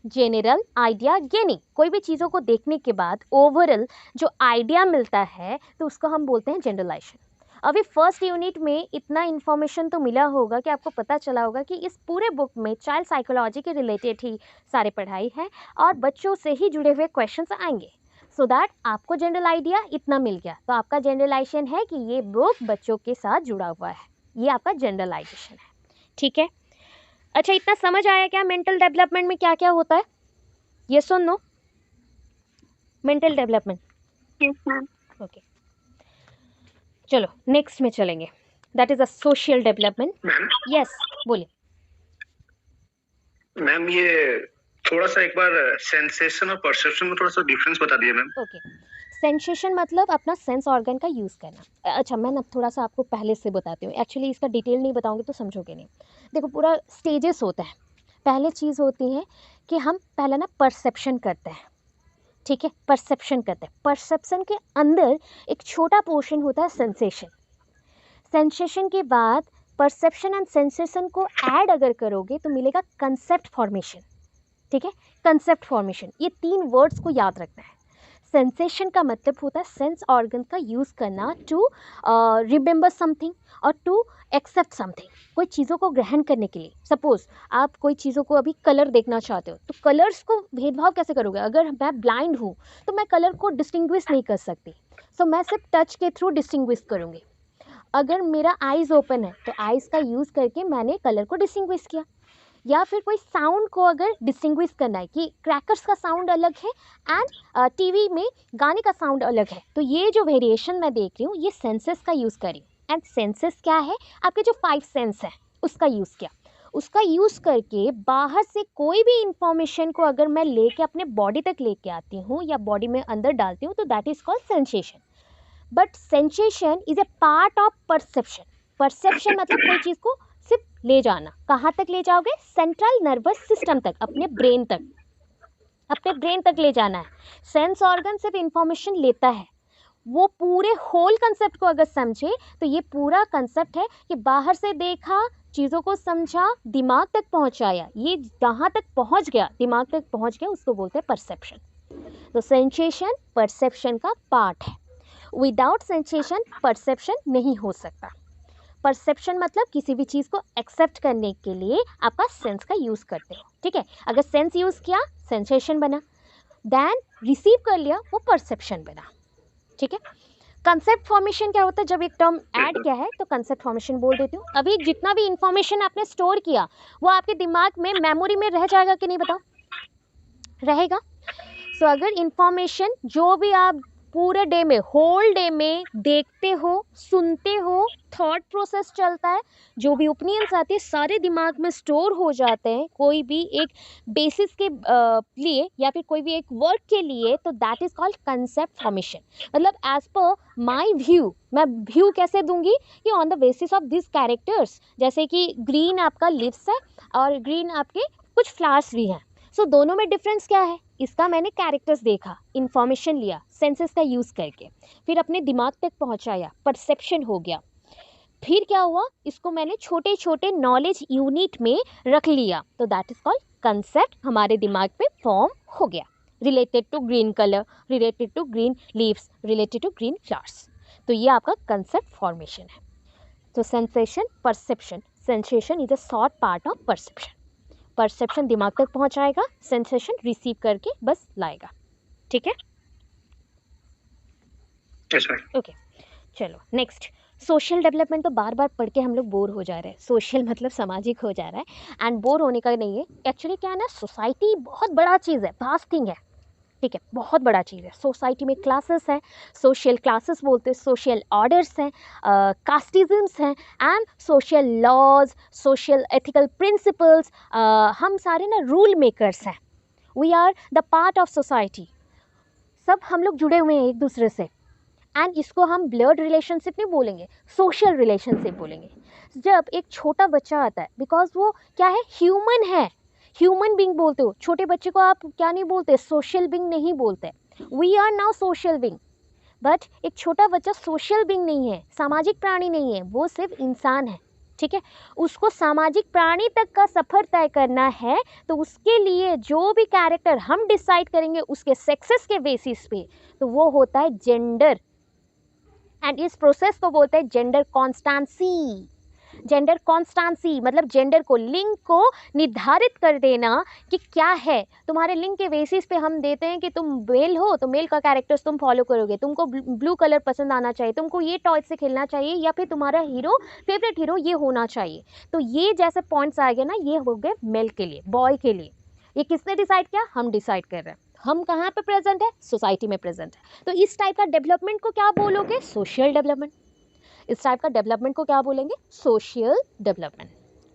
General idea gaining, कोई भी चीज़ों को देखने के बाद ओवरऑल जो आइडिया मिलता है तो उसको हम बोलते हैं जनरलाइजेशन। अभी फर्स्ट यूनिट में इतना इन्फॉर्मेशन तो मिला होगा कि आपको पता चला होगा कि इस पूरे बुक में चाइल्ड साइकोलॉजी के रिलेटेड ही सारे पढ़ाई है और बच्चों से ही जुड़े हुए क्वेश्चंस आएंगे, सो दैट आपको जनरल आइडिया इतना मिल गया। तो आपका जनरलाइजेशन है कि ये बुक बच्चों के साथ जुड़ा हुआ है, ये आपका जनरलाइजेशन है, ठीक है। अच्छा, इतना समझ आया क्या मेंटल डेवलपमेंट में क्या क्या होता है? ये सुन नो, mental development. Yes ma'am. Okay, चलो नेक्स्ट में चलेंगे, that is a social development. Ma'am yes, बोलिए। मैम ये थोड़ा सा एक बार सेंसेशन और परसेप्शन में थोड़ा सा डिफरेंस बता दिए मैम। ओके, सेंसेशन मतलब अपना सेंस ऑर्गन का यूज़ करना। अच्छा, मैं ना थोड़ा सा आपको पहले से बताती हूँ, एक्चुअली इसका डिटेल नहीं बताऊंगी तो समझोगे नहीं। देखो, पूरा स्टेजेस होता है। पहले चीज़ होती है कि हम पहले ना परसेप्शन करते हैं, ठीक है, परसेप्शन करते हैं। परसेप्शन के अंदर एक छोटा पोर्शन होता है सेंसेशन। सेंसेशन के बाद परसेप्शन एंड सेंसेशन को ऐड अगर करोगे तो मिलेगा कंसेप्ट फॉर्मेशन, ठीक है। कंसेप्ट फॉर्मेशन, ये 3 वर्ड्स को याद रखना है। सेंसेशन का मतलब होता है सेंस ऑर्गन का यूज़ करना टू रिमेंबर समथिंग और टू एक्सेप्ट समथिंग, कोई चीज़ों को ग्रहण करने के लिए। सपोज आप कोई चीज़ों को अभी कलर देखना चाहते हो, तो कलर्स को भेदभाव कैसे करोगे? अगर मैं ब्लाइंड हूँ तो मैं कलर को डिस्टिंग्विश नहीं कर सकती, सो मैं सिर्फ टच के थ्रू डिस्टिंग्विश करूँगी। अगर मेरा आइज़ ओपन है तो आइज़ का यूज़ करके मैंने कलर को डिस्टिंग्विश किया। या फिर कोई साउंड को अगर डिस्टिंग्विश करना है कि क्रैकर्स का साउंड अलग है एंड टीवी में गाने का साउंड अलग है, तो ये जो वेरिएशन मैं देख रही हूँ ये सेंसेस का यूज़ करी। एंड सेंसेस क्या है? आपके जो 5 सेंस है उसका यूज़ किया। उसका यूज़ करके बाहर से कोई भी इंफॉर्मेशन को अगर मैं लेके अपने बॉडी तक लेके आती हूँ या बॉडी में अंदर डालती हूँ तो that is called sensation. But sensation is a part of perception. Perception मतलब कोई चीज़ को सिर्फ ले जाना। कहाँ तक ले जाओगे? सेंट्रल नर्वस सिस्टम तक, अपने ब्रेन तक, अपने ब्रेन तक ले जाना है। सेंस ऑर्गन सिर्फ इंफॉर्मेशन लेता है, वो पूरे होल कंसेप्ट को अगर समझे तो ये पूरा कंसेप्ट है कि बाहर से देखा, चीज़ों को समझा, दिमाग तक पहुंचाया, ये जहाँ तक पहुंच गया, दिमाग तक पहुंच गया, उसको बोलते हैं परसेप्शन। तो सेंसेशन परसेप्शन का पार्ट है। विदाउट सेंसेशन परसेप्शन नहीं हो सकता। परसेप्शन मतलब किसी भी चीज़ को एक्सेप्ट करने के लिए आपका सेंस का यूज़ करते हो, ठीक है। अगर सेंस यूज़ किया सेंसेशन बना, देन रिसीव कर लिया वो परसेप्शन बना, ठीक है। कंसेप्ट फॉर्मेशन क्या होता है? जब एक टर्म ऐड किया है तो कंसेप्ट फॉर्मेशन बोल देती हूँ। अभी जितना भी इंफॉर्मेशन आपने स्टोर किया वो आपके दिमाग में, मेमोरी में रह जाएगा कि नहीं, बताओ? रहेगा। सो अगर इंफॉर्मेशन जो भी आप पूरे डे में, होल डे में देखते हो, सुनते हो, थॉट प्रोसेस चलता है, जो भी ओपिनियंस आते हैं सारे दिमाग में स्टोर हो जाते हैं कोई भी एक बेसिस के लिए या फिर कोई भी एक वर्ड के लिए, तो that is called concept formation. मतलब एज पर माई व्यू, मैं व्यू कैसे दूंगी कि on the basis of this characters, जैसे कि ग्रीन आपका लिव्स है और ग्रीन आपके कुछ फ्लावर्स भी हैं। सो दोनों में डिफरेंस क्या है? इसका मैंने कैरेक्टर्स देखा, इंफॉर्मेशन लिया सेंसेस का यूज़ करके, फिर अपने दिमाग तक पहुंचाया, परसेप्शन हो गया। फिर क्या हुआ? इसको मैंने छोटे छोटे नॉलेज यूनिट में रख लिया, तो दैट इज कॉल्ड कंसेप्ट हमारे दिमाग में फॉर्म हो गया, related to green colour, related to green leaves, related to green flowers. तो ये आपका कंसेप्ट फॉर्मेशन है। तो sensation, perception, sensation is a short part of perception. Perception दिमाग तक पहुंचाएगा, सेंसेशन रिसीव करके बस लाएगा। ठीक है, ओके चलो नेक्स्ट। सोशल डेवलपमेंट तो बार बार पढ़ के हम लोग बोर हो जा रहे हैं, सोशल मतलब सामाजिक हो जा रहा है, एंड बोर होने का नहीं है। एक्चुअली क्या है ना, सोसाइटी बहुत बड़ा चीज़ है, वास्ट थिंग है, ठीक है, बहुत बड़ा चीज़ है। सोसाइटी में क्लासेस हैं, सोशल क्लासेस बोलते हैं, सोशल ऑर्डर्स हैं, कास्टिज्म्स हैं, and social laws, social ethical principles. हम सारे ना रूल मेकर्स हैं, we are the part of society. सब हम लोग जुड़े हुए हैं एक दूसरे से, एंड इसको हम ब्लड रिलेशनशिप नहीं बोलेंगे, सोशल रिलेशनशिप बोलेंगे। जब एक छोटा बच्चा आता है, बिकॉज वो क्या है, ह्यूमन है, ह्यूमन बींग बोलते हो, छोटे बच्चे को आप क्या नहीं बोलते, सोशल बींग नहीं बोलते। We are now social being, but एक छोटा बच्चा सोशल बींग नहीं है, सामाजिक प्राणी नहीं है, वो सिर्फ इंसान है, ठीक है। उसको सामाजिक प्राणी तक का सफर तय करना है, तो उसके लिए जो भी कैरेक्टर हम डिसाइड करेंगे उसके सेक्सेस के बेसिस पे, तो वो होता है जेंडर, एंड इस प्रोसेस को बोलते हैं जेंडर कॉन्स्टेंसी। जेंडर कॉन्स्टेंसी मतलब जेंडर को, लिंग को निर्धारित कर देना कि क्या है। तुम्हारे लिंग के बेसिस पे हम देते हैं कि तुम मेल हो तो मेल का कैरेक्टर्स तुम फॉलो करोगे, तुमको ब्लू कलर पसंद आना चाहिए, तुमको ये टॉय से खेलना चाहिए, या फिर तुम्हारा हीरो, फेवरेट हीरो ये होना चाहिए। तो ये जैसे पॉइंट्स आ गए ना, ये हो गए मेल के लिए, बॉय के लिए। ये किसने डिसाइड किया, हम डिसाइड कर रहे हैं। हम कहाँ पे प्रेजेंट है, सोसाइटी में प्रेजेंट है। तो इस टाइप का डेवलपमेंट को क्या बोलोगे, सोशल डेवलपमेंट। इस टाइप का डेवलपमेंट को क्या बोलेंगे, सोशल डेवलपमेंट,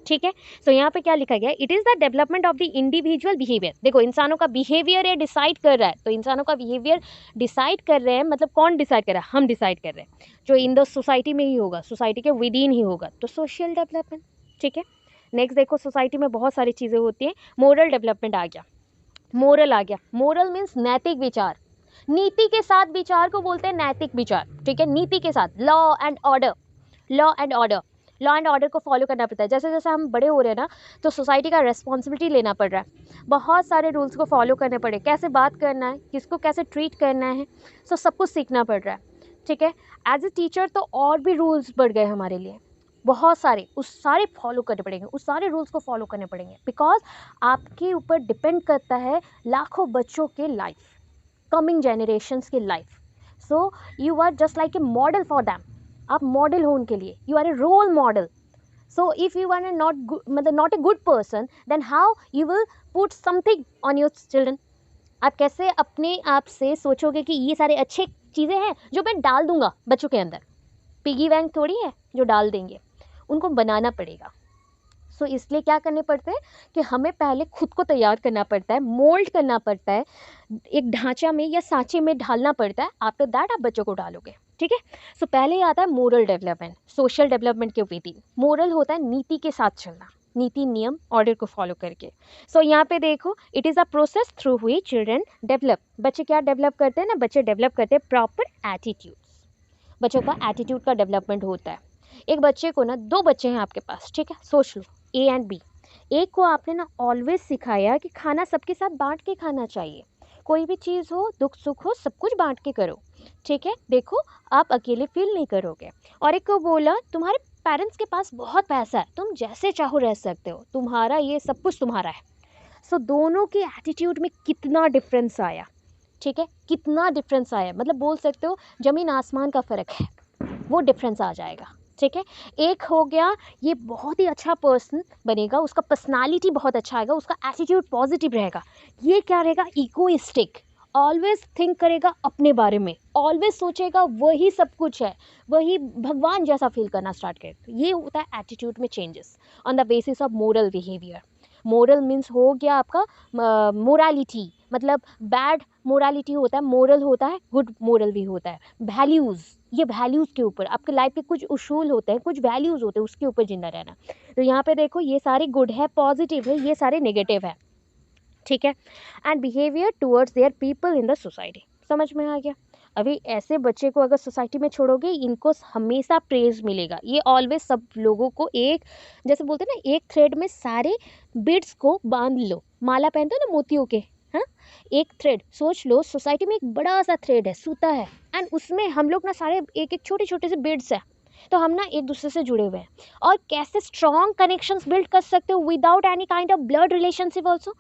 ठीक है। सो यहाँ पे क्या लिखा गया, it is the development of the individual behaviour. देखो इंसानों का बिहेवियर ये डिसाइड कर रहा है, तो इंसानों का बिहेवियर डिसाइड कर रहे हैं, मतलब कौन डिसाइड कर रहा है, हम डिसाइड कर रहे हैं, जो इन द सोसाइटी में ही होगा, सोसाइटी के विद इन ही होगा, तो सोशल डेवलपमेंट, ठीक है। नेक्स्ट देखो, सोसाइटी में बहुत सारी चीज़ें होती हैं, मोरल डेवलपमेंट आ गया, मोरल आ गया। मोरल मीन्स नैतिक विचार, नीति के साथ विचार को बोलते हैं नैतिक विचार, ठीक है। नीति के साथ, law and order, law and order, law and order को फॉलो करना पड़ता है। जैसे जैसे हम बड़े हो रहे हैं ना, तो सोसाइटी का रेस्पॉन्सिबिलिटी लेना पड़ रहा है, बहुत सारे रूल्स को फॉलो करने पड़े, कैसे बात करना है, किसको कैसे ट्रीट करना है, सो सब कुछ सीखना पड़ रहा है, ठीक है। एज ए टीचर तो और भी रूल्स बढ़ गए हमारे लिए, बहुत सारे, उस सारे फॉलो करने पड़ेंगे, उस सारे रूल्स को फॉलो करने पड़ेंगे, बिकॉज आपके ऊपर डिपेंड करता है लाखों बच्चों के लाइफ, कमिंग जनरेशन्स की life. So you are just like a model for them, आप मॉडल हो उनके लिए, you are a role model. So if you are not मतलब not a good person, then how you will put something on your children. आप कैसे अपने आप से सोचोगे कि ये सारे अच्छे चीज़ें हैं जो मैं डाल दूंगा बच्चों के अंदर, पिगी बैंक थोड़ी है जो डाल देंगे, उनको बनाना पड़ेगा। सो इसलिए क्या करने पड़ते हैं कि हमें पहले खुद को तैयार करना पड़ता है, मोल्ड करना पड़ता है, एक ढांचा में या सांचे में ढालना पड़ता है, आफ्टर दैट आप बच्चों को डालोगे, ठीक है। सो पहले आता है मोरल डेवलपमेंट, सोशल डेवलपमेंट के विधि। मोरल होता है नीति के साथ चलना, नीति नियम ऑर्डर को फॉलो करके। सो यहाँ पे देखो, it is a process through हुई चिल्ड्रन डेवलप। बच्चे क्या डेवलप करते हैं ना, बच्चे डेवलप करते हैं प्रॉपर एटीट्यूड्स, बच्चों का एटीट्यूड का डेवलपमेंट होता है। एक बच्चे को ना, दो बच्चे हैं आपके पास, ठीक है, सोच लो, ए एंड बी। एक को आपने ना ऑलवेज सिखाया कि खाना सबके साथ बांट के खाना चाहिए, कोई भी चीज़ हो, दुख सुख हो, सब कुछ बांट के करो, ठीक है, देखो आप अकेले फील नहीं करोगे। और एक को बोला तुम्हारे पेरेंट्स के पास बहुत पैसा है, तुम जैसे चाहो रह सकते हो, तुम्हारा ये सब कुछ तुम्हारा है। सो दोनों के एटीट्यूड में कितना डिफरेंस आया, ठीक है, कितना डिफरेंस आया, मतलब बोल सकते हो ज़मीन आसमान का फ़र्क है, वो डिफरेंस आ जाएगा, ठीक है। एक हो गया, ये बहुत ही अच्छा पर्सन बनेगा, उसका पर्सनालिटी बहुत अच्छा आएगा, उसका एटीट्यूड पॉजिटिव रहेगा। ये क्या रहेगा, इगोइस्टिक, ऑलवेज थिंक करेगा अपने बारे में, ऑलवेज सोचेगा वही सब कुछ है, वही भगवान जैसा फील करना स्टार्ट करे। तो ये होता है एटीट्यूड में changes on the basis of moral behaviour. Moral means हो गया आपका मोरालिटी, मतलब बैड मोरालिटी होता है, मोरल होता है, गुड मोरल भी होता है। वैल्यूज़, ये वैल्यूज़ के ऊपर, आपके लाइफ के कुछ उसूल होते हैं, कुछ वैल्यूज़ होते हैं, उसके ऊपर जिंदा रहना। तो यहाँ पे देखो, ये सारे गुड है, पॉजिटिव है, ये सारे नेगेटिव है, ठीक है। And behaviour towards their people in the society, समझ में आ गया। अभी ऐसे बच्चे को अगर सोसाइटी में छोड़ोगे, इनको हमेशा प्रेज मिलेगा। ये ऑलवेज सब लोगों को एक, जैसे बोलते हैं ना, एक थ्रेड में सारे बीड्स को बांध लो, माला पहनते हो ना मोतियों के, हाँ, एक थ्रेड सोच लो, सोसाइटी में एक बड़ा सा थ्रेड है, सूता है, एंड उसमें हम लोग ना सारे एक एक छोटे छोटे से बीड्स है, तो हम ना एक दूसरे से जुड़े हुए हैं। और कैसे स्ट्रॉन्ग कनेक्शंस बिल्ड कर सकते हो without any kind of blood relationship also,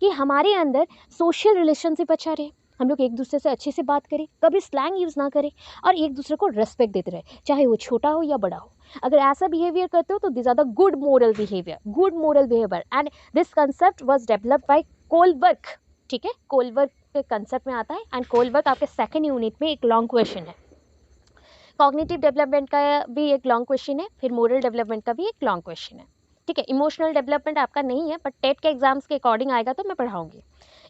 कि हमारे अंदर सोशल रिलेशनशिप अच्छा रहे, हम लोग एक दूसरे से अच्छे से बात करें, कभी स्लैंग यूज़ ना करें, और एक दूसरे को रेस्पेक्ट देते रहे, चाहे वो छोटा हो या बड़ा हो। अगर ऐसा बिहेवियर करते हो तो this are the good moral behaviour and this concept was developed by Kohlberg. ठीक है, कोलबर्ग के कंसेप्ट में आता है, एंड कोलबर्ग आपके सेकंड यूनिट में एक लॉन्ग क्वेश्चन है। कॉग्निटिव डेवलपमेंट का भी एक लॉन्ग क्वेश्चन है, फिर मोरल डेवलपमेंट का भी एक लॉन्ग क्वेश्चन है। ठीक है, इमोशनल डेवलपमेंट आपका नहीं है, बट टेट के एग्जाम्स के अकॉर्डिंग आएगा तो मैं पढ़ाऊंगी,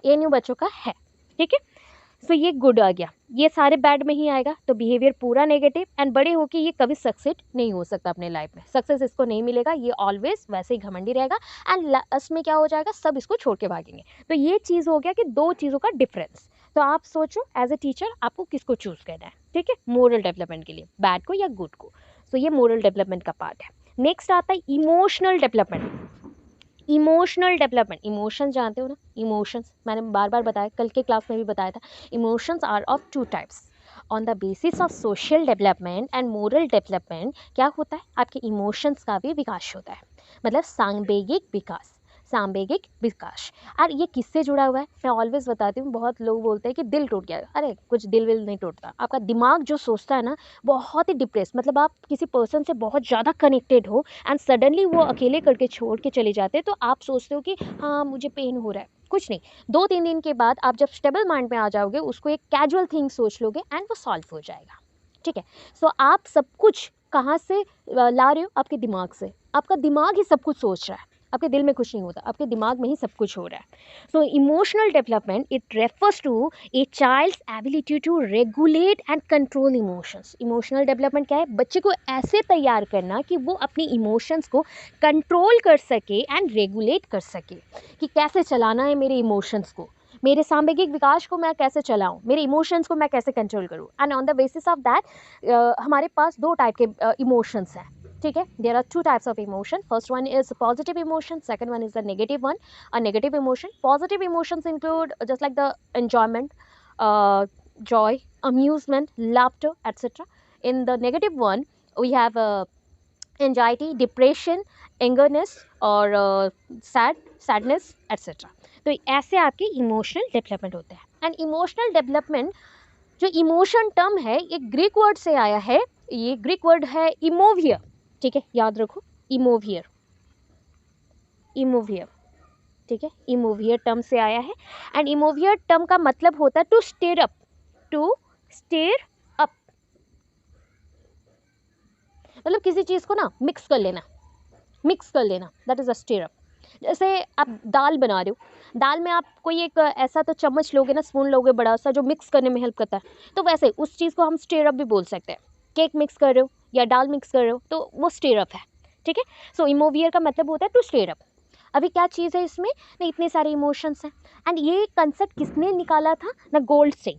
ANU बच्चों का है। ठीक है, सो ये गुड आ गया, ये सारे बैड में ही आएगा, तो बिहेवियर पूरा नेगेटिव, एंड बड़े होके ये कभी सक्सेस नहीं हो सकता अपने लाइफ में, सक्सेस इसको नहीं मिलेगा, ये ऑलवेज वैसे ही घमंडी रहेगा, एंड लास्ट में क्या हो जाएगा, सब इसको छोड़ के भागेंगे। तो ये चीज़ हो गया कि दो चीज़ों का डिफरेंस। तो आप सोचो एज ए टीचर आपको किसको चूज़ करना है। ठीक है, मोरल डेवलपमेंट के लिए, बैड को या गुड को। सो ये मोरल डेवलपमेंट का पार्ट है। नेक्स्ट आता है emotional development. Emotional development, emotions जानते हो ना, इमोशंस मैंने बार बार बताया, कल के क्लास में भी बताया था। Emotions are of two types. On the basis of social development and moral development क्या होता है, आपके इमोशंस का भी विकास होता है, मतलब सांवेगिक विकास, सांवेगिक विकास। और ये किससे जुड़ा हुआ है, मैं ऑलवेज बताती हूँ, बहुत लोग बोलते हैं कि दिल टूट गया, अरे कुछ दिल विल नहीं टूटता, आपका दिमाग जो सोचता है ना, बहुत ही डिप्रेस, मतलब आप किसी पर्सन से बहुत ज़्यादा कनेक्टेड हो एंड सडनली वो अकेले करके छोड़ के चले जाते हैं, तो आप सोचते हो कि हाँ मुझे पेन हो रहा है, कुछ नहीं, 2-3 दिन के बाद आप जब स्टेबल माइंड में आ जाओगे, उसको एक कैजुअल थिंग सोच लोगे एंड वो सॉल्व हो जाएगा। ठीक है, सो आप सब कुछ कहाँ से ला रहे हो, आपके दिमाग से, आपका दिमाग ही सब कुछ सोच रहा है, आपके दिल में कुछ नहीं होता, आपके दिमाग में ही सब कुछ हो रहा है। So emotional development it refers to a child's ability to regulate and control emotions. Emotional development क्या है, बच्चे को ऐसे तैयार करना कि वो अपनी इमोशंस को कंट्रोल कर सके एंड रेगुलेट कर सके, कि कैसे चलाना है मेरे इमोशंस को, मेरे सांवेगिक विकास को मैं कैसे चलाऊं, मेरे इमोशंस को मैं कैसे कंट्रोल करूं। And on the basis of that हमारे पास दो टाइप के इमोशंस हैं। ठीक है, there are two types of emotion, first one is positive emotion, second one is the negative one. A negative emotion, positive emotions include just like the enjoyment, joy, amusement, laughter, etc. In the negative one, we have anxiety, depression, angerness और sadness, etc. तो ऐसे आपके emotional development होते हैं। And emotional development जो emotion term है, ये Greek word से आया है, ये ग्रीक वर्ड है इमोवियर। ठीक है, याद रखो, इमोवियर, इमोवियर। ठीक है, इमोवियर टर्म से आया है, एंड इमोवियर टर्म का मतलब होता है to stir up, to stir up, मतलब किसी चीज को ना मिक्स कर लेना, मिक्स कर लेना, that is a stir up. जैसे आप दाल बना रहे हो, दाल में आप कोई एक ऐसा तो चम्मच लोगे ना, स्पून लोगे बड़ा सा, जो मिक्स करने में हेल्प करता है, तो वैसे उस चीज़ को हम स्टेयर अप भी बोल सकते हैं। केक मिक्स कर रहे हो या दाल मिक्स कर रहे हो, तो वो स्टेयर अप है। ठीक है, सो इमोवियर का मतलब होता है टू स्टेयर अप। अभी क्या चीज़ है इसमें ना, इतने सारे इमोशंस हैं, एंड ये कंसेप्ट किसने निकाला था ना, गोल्डस्टीन,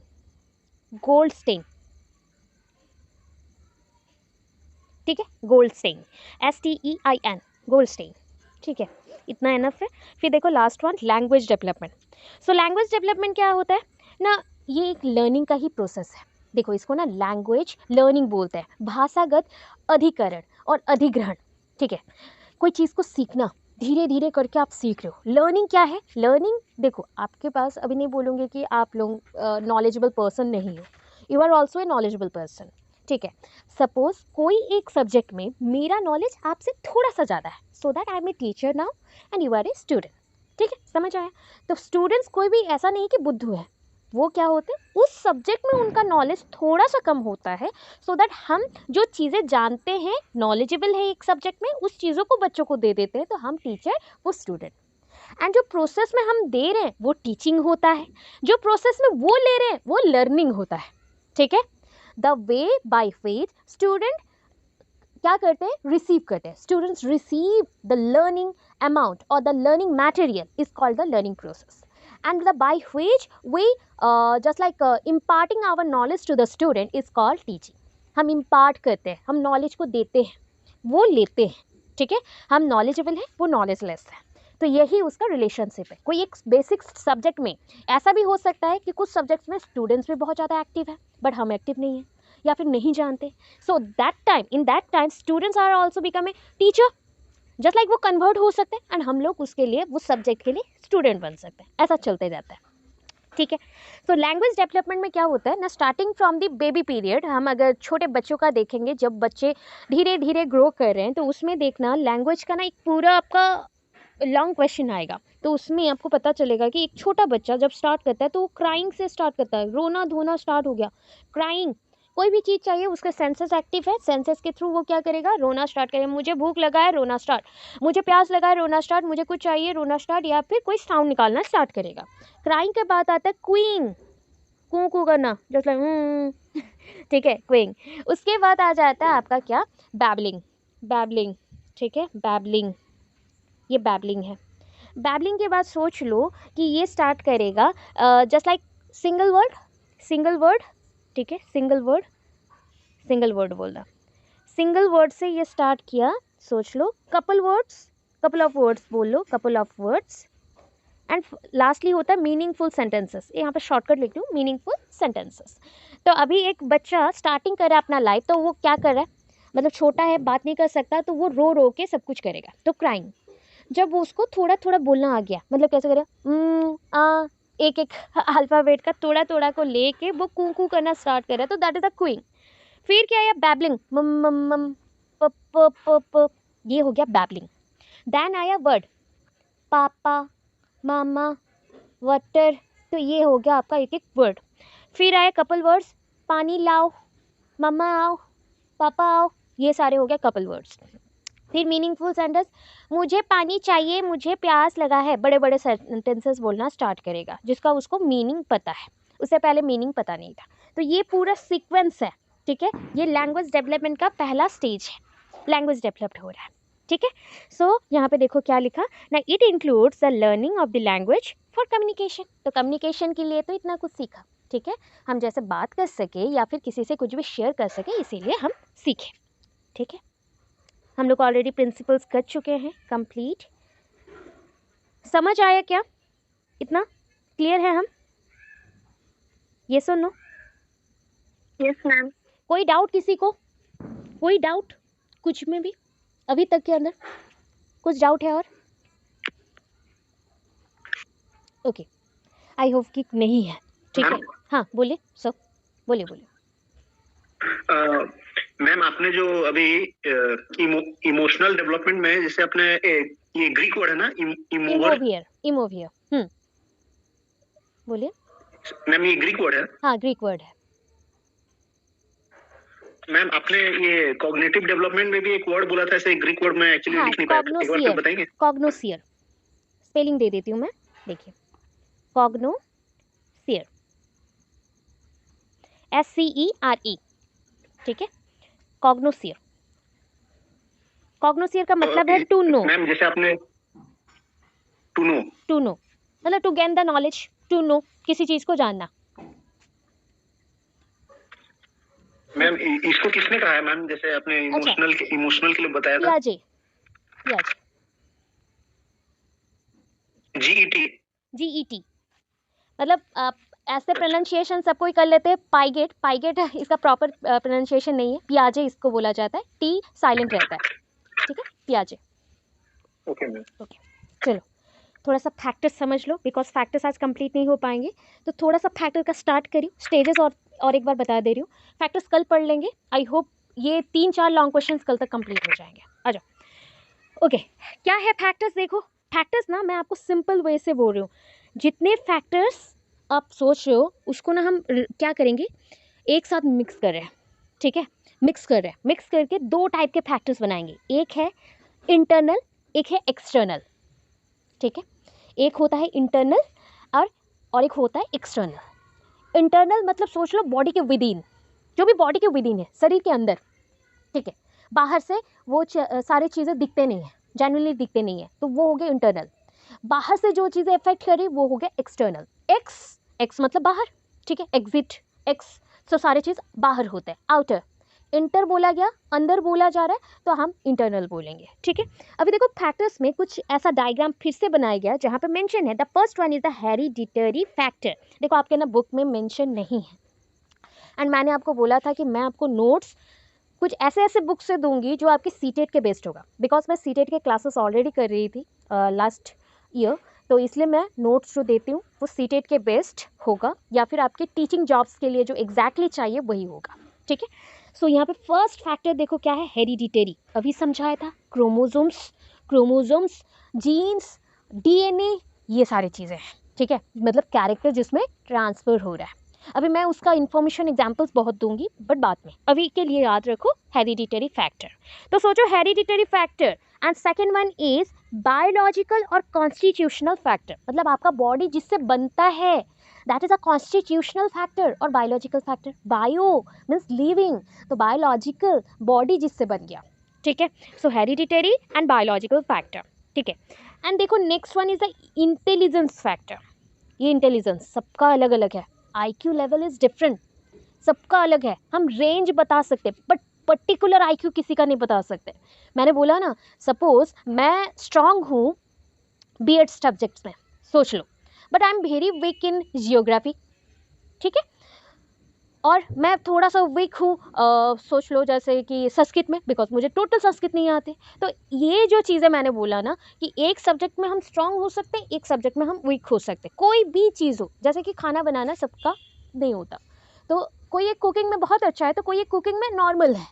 गोल्डस्टीन। ठीक है, गोल्डस्टीन, STEIN, गोल्डस्टीन। ठीक है, इतना इनफ है। फिर देखो last one, language development. So language development क्या होता है ना, ये एक लर्निंग का ही प्रोसेस है। देखो इसको ना लैंग्वेज लर्निंग बोलते हैं, भाषागत अधिकरण और अधिग्रहण। ठीक है, कोई चीज़ को सीखना, धीरे धीरे करके आप सीख रहे हो। लर्निंग क्या है, लर्निंग देखो आपके पास, अभी नहीं बोलूँगी कि आप लोग नॉलेजेबल पर्सन नहीं हो, you are also a knowledgeable person. ठीक है, सपोज कोई एक सब्जेक्ट में मेरा नॉलेज आपसे थोड़ा सा ज़्यादा है, so that I am a teacher now and you are a student. ठीक है, समझ आया। तो स्टूडेंट्स कोई भी ऐसा नहीं कि बुद्धू है, वो क्या होते हैं, उस सब्जेक्ट में उनका नॉलेज थोड़ा सा कम होता है, सो दैट हम जो चीज़ें जानते हैं, नॉलेजेबल है एक सब्जेक्ट में, उस चीज़ों को बच्चों को दे देते हैं, तो हम टीचर, वो स्टूडेंट। एंड जो प्रोसेस में हम दे रहे हैं वो टीचिंग होता है, जो प्रोसेस में वो ले रहे हैं वो लर्निंग होता है। ठीक है, the way by faith student क्या करते हैं, रिसीव करते हैं, students receive the learning amount और the learning material is called the learning process. and by which we just like imparting our knowledge to the student is called teaching. हम impart करते हैं, हम knowledge को देते हैं, वो लेते हैं, ठीक है, हम नॉलेजेबल हैं, वो नॉलेजलेस है, तो यही उसका रिलेशनशिप है। कोई एक बेसिक सब्जेक्ट में ऐसा भी हो सकता है कि कुछ सब्जेक्ट्स में स्टूडेंट्स भी बहुत ज़्यादा एक्टिव है बट हम एक्टिव नहीं हैं या फिर नहीं जानते, so that time in that time students are also become a teacher, just like वो कन्वर्ट हो सकते हैं एंड हम लोग उसके लिए वो सब्जेक्ट के लिए स्टूडेंट बन सकते हैं, ऐसा चलते जाता है, ठीक है। सो लैंग्वेज डेवलपमेंट में क्या होता है ना, starting from the baby period, हम अगर छोटे बच्चों का देखेंगे, जब बच्चे धीरे धीरे ग्रो कर रहे हैं तो उसमें देखना लैंग्वेज का ना एक पूरा आपका लॉन्ग क्वेश्चन आएगा, तो उसमें आपको पता चलेगा कि एक छोटा बच्चा जब स्टार्ट करता है तो वो क्राइंग से स्टार्ट करता है, रोना धोना स्टार्ट हो गया, क्राइंग, कोई भी चीज़ चाहिए, उसका सेंसेस एक्टिव है, सेंसेस के थ्रू वो क्या करेगा, रोना स्टार्ट करेगा, मुझे भूख लगा है रोना स्टार्ट, मुझे प्यास लगा है रोना स्टार्ट, मुझे कुछ चाहिए रोना स्टार्ट, या फिर कोई साउंड निकालना स्टार्ट करेगा। क्राइंग के बाद आता है क्वीइंग, कू कू करना, जस्ट लाइक ठीक है, क्वीइंग। उसके बाद आ जाता है आपका क्या, बैबलिंग, बैबलिंग, ठीक है, बैबलिंग, ये बैबलिंग है। बैबलिंग के बाद सोच लो कि ये स्टार्ट करेगा just like single word, single word, ठीक है, सिंगल वर्ड, सिंगल वर्ड बोलना, सिंगल वर्ड से ये स्टार्ट किया, सोच लो couple words, couple of words बोल लो, couple of words, and lastly होता है मीनिंगफुल सेंटेंसेस, यहाँ पे शॉर्टकट लिख दूँ, मीनिंगफुल सेंटेंसेस। तो अभी एक बच्चा स्टार्टिंग कर रहा है अपना लाइफ, तो वो क्या कर रहा है, मतलब छोटा है, बात नहीं कर सकता, तो वो रो रो के सब कुछ करेगा, तो क्राइंग। जब उसको थोड़ा थोड़ा बोलना आ गया, मतलब कैसे करेगा, एक एक अल्फ़ाबेट का थोड़ा थोड़ा को लेके वो कू कू करना स्टार्ट कर रहा है, तो दैट इज द क्वीइंग। फिर क्या है, बैबलिंग, मम मम मम, प प प प, ये हो गया बैबलिंग। देन आया वर्ड, पापा, मामा, वाटर, तो ये हो गया आपका एक एक वर्ड। फिर आया कपल वर्ड्स, पानी लाओ, मम्मा आओ, पापा आओ, ये सारे हो गया कपल वर्ड्स। फिर मीनिंगफुल सेंटेंस, मुझे पानी चाहिए, मुझे प्यास लगा है, बड़े बड़े सेंटेंसेस बोलना स्टार्ट करेगा जिसका उसको मीनिंग पता है, उससे पहले मीनिंग पता नहीं था। तो ये पूरा सीक्वेंस है, ठीक है, ये लैंग्वेज डेवलपमेंट का पहला स्टेज है, लैंग्वेज डेवलप्ड हो रहा है, ठीक है। सो यहाँ पे देखो क्या लिखा ना, it includes the learning of the language for communication, तो कम्युनिकेशन के लिए तो इतना कुछ सीखा, ठीक है, हम जैसे बात कर सके या फिर किसी से कुछ भी शेयर कर सके, इसीलिए हम सीखे, ठीक है। हम लोग ऑलरेडी प्रिंसिपल्स कर चुके हैं कंप्लीट, समझ आया क्या, इतना क्लियर है हम, ये सुनो, यस मैम। कोई डाउट किसी को, कोई डाउट कुछ में भी अभी तक के अंदर कुछ डाउट है और, ओके, आई होप कि नहीं है, ठीक है, हाँ बोलिए सब, बोलिए बोलिए। मैम आपने जो अभी इमोशनल डेवलपमेंट में जैसे आपने ये ग्रीक वर्ड है ना, इमोवियर, इमोवियर, बोलिए मैम, ये ग्रीक वर्ड है, हाँ ग्रीक वर्ड है। मैम आपने ये कॉग्निटिव डेवलपमेंट में भी एक वर्ड बोला था, ऐसे ग्रीक वर्ड में एक्चुअली लिख नहीं पाया, एक बार फिर बताएंगे। कॉग्नोसियर, स्पेलिंग दे देती हूँ मैं, देखिए, कॉग्नोसियर, SCERE, ठीक है, कॉग्नोसियर, कॉग्नोसियर का मतलब है टू नो। मैम जैसे आपने टू नो मतलब to gain the knowledge, to know, किसी चीज को जानना। मैम इसको किसने कहा है मैम, जैसे आपने इमोशनल के लिए बताया था, GET, मतलब ऐसे प्रोनाउंसिएशन सब कोई कर लेते हैं, पाइगेट, पाइगेट इसका प्रॉपर प्रोनाउंसिएशन नहीं है, पियाजे इसको बोला जाता है, टी साइलेंट रहता है, ठीक है, पियाजे। ओके मैम, ओके, चलो थोड़ा सा फैक्टर्स समझ लो, बिकॉज फैक्टर्स आज कंप्लीट नहीं हो पाएंगे, तो थोड़ा सा फैक्टर का स्टार्ट करिए, स्टेजेस और एक बार बता दे रही हूँ, फैक्टर्स कल पढ़ लेंगे, आई होप ये 3-4 लॉन्ग क्वेश्चंस कल तक कंप्लीट हो जाएंगे, आ जाओ। ओके, क्या है फैक्टर्स, देखो फैक्टर्स ना मैं आपको सिंपल वे से बोल रही हूँ, जितने फैक्टर्स आप सोच रहे हो उसको ना हम क्या करेंगे, एक साथ मिक्स कर रहे हैं, ठीक है, मिक्स कर रहे हैं, मिक्स करके 2 टाइप के फैक्टर्स बनाएंगे, एक है इंटरनल, एक है एक्सटर्नल, ठीक है, एक होता है इंटरनल और एक होता है एक्सटर्नल। इंटरनल मतलब सोच लो बॉडी के विद इन, जो भी बॉडी के विद इन है, शरीर के अंदर, ठीक है, बाहर से वो सारी चीज़ें दिखते नहीं हैं, जेन्युइनली दिखते नहीं है, तो वो हो गए इंटरनल। बाहर से जो चीज़ें इफेक्ट कर रही वो हो गया एक्सटर्नल। एक्स मतलब बाहर, ठीक है, एग्जिट एक्स, तो सारी चीज़ बाहर होता है, आउटर। इंटर बोला गया, अंदर बोला जा रहा है, तो हम इंटरनल बोलेंगे, ठीक है। अभी देखो फैक्टर्स में कुछ ऐसा डायग्राम फिर से बनाया गया जहाँ पे मेंशन है the first one is the hereditary factor. देखो आपके ना बुक में मेंशन नहीं है, एंड मैंने आपको बोला था कि मैं आपको नोट्स कुछ ऐसे ऐसे बुक से दूंगी जो आपकी सीटेट के बेस्ड होगा, बिकॉज मैं सीटेट के क्लासेस ऑलरेडी कर रही थी लास्ट ईयर, तो इसलिए मैं नोट्स जो देती हूँ वो सीटेट के बेस्ड होगा या फिर आपके टीचिंग जॉब्स के लिए जो एग्जैक्टली चाहिए वही होगा, ठीक है। सो यहाँ पे फर्स्ट फैक्टर देखो क्या है, हेरिडिटरी, अभी समझाया था, क्रोमोसोम्स, जीन्स, डीएनए, ये सारी चीज़ें हैं, ठीक है, मतलब कैरेक्टर जिसमें ट्रांसफ़र हो रहा है। अभी मैं उसका इन्फॉर्मेशन एग्जाम्पल्स बहुत दूंगी बट बाद में, अभी के लिए याद रखो हेरिडिटरी फैक्टर। तो सोचो hereditary factor, and second one is biological और कॉन्स्टिट्यूशनल फैक्टर, मतलब आपका बॉडी जिससे बनता है that is a constitutional factor, और biological factor, bio means living, तो बायोलॉजिकल बॉडी जिससे बन गया, ठीक है। So hereditary and biological factor, ठीक है। एंड देखो next one is the intelligence factor. ये इंटेलिजेंस सबका अलग अलग है, IQ लेवल इज डिफरेंट, सबका अलग है, हम रेंज बता सकते बट पर्टिकुलर IQ किसी का नहीं बता सकते। मैंने बोला ना, सपोज मैं स्ट्रांग हूँ B.Ed सब्जेक्ट्स में, सोच लो, but I am very weak in geography, ठीक है, और मैं थोड़ा सा वीक हूँ सोच लो जैसे कि संस्कृत में, बिकॉज मुझे टोटल संस्कृत नहीं आते। तो ये जो चीज़ें मैंने बोला ना कि एक सब्जेक्ट में हम स्ट्रांग हो सकते हैं, एक सब्जेक्ट में हम वीक हो सकते हैं, कोई भी चीज़ हो, जैसे कि खाना बनाना सबका नहीं होता, तो कोई एक कुकिंग में बहुत अच्छा है तो कोई एक कुकिंग में नॉर्मल है,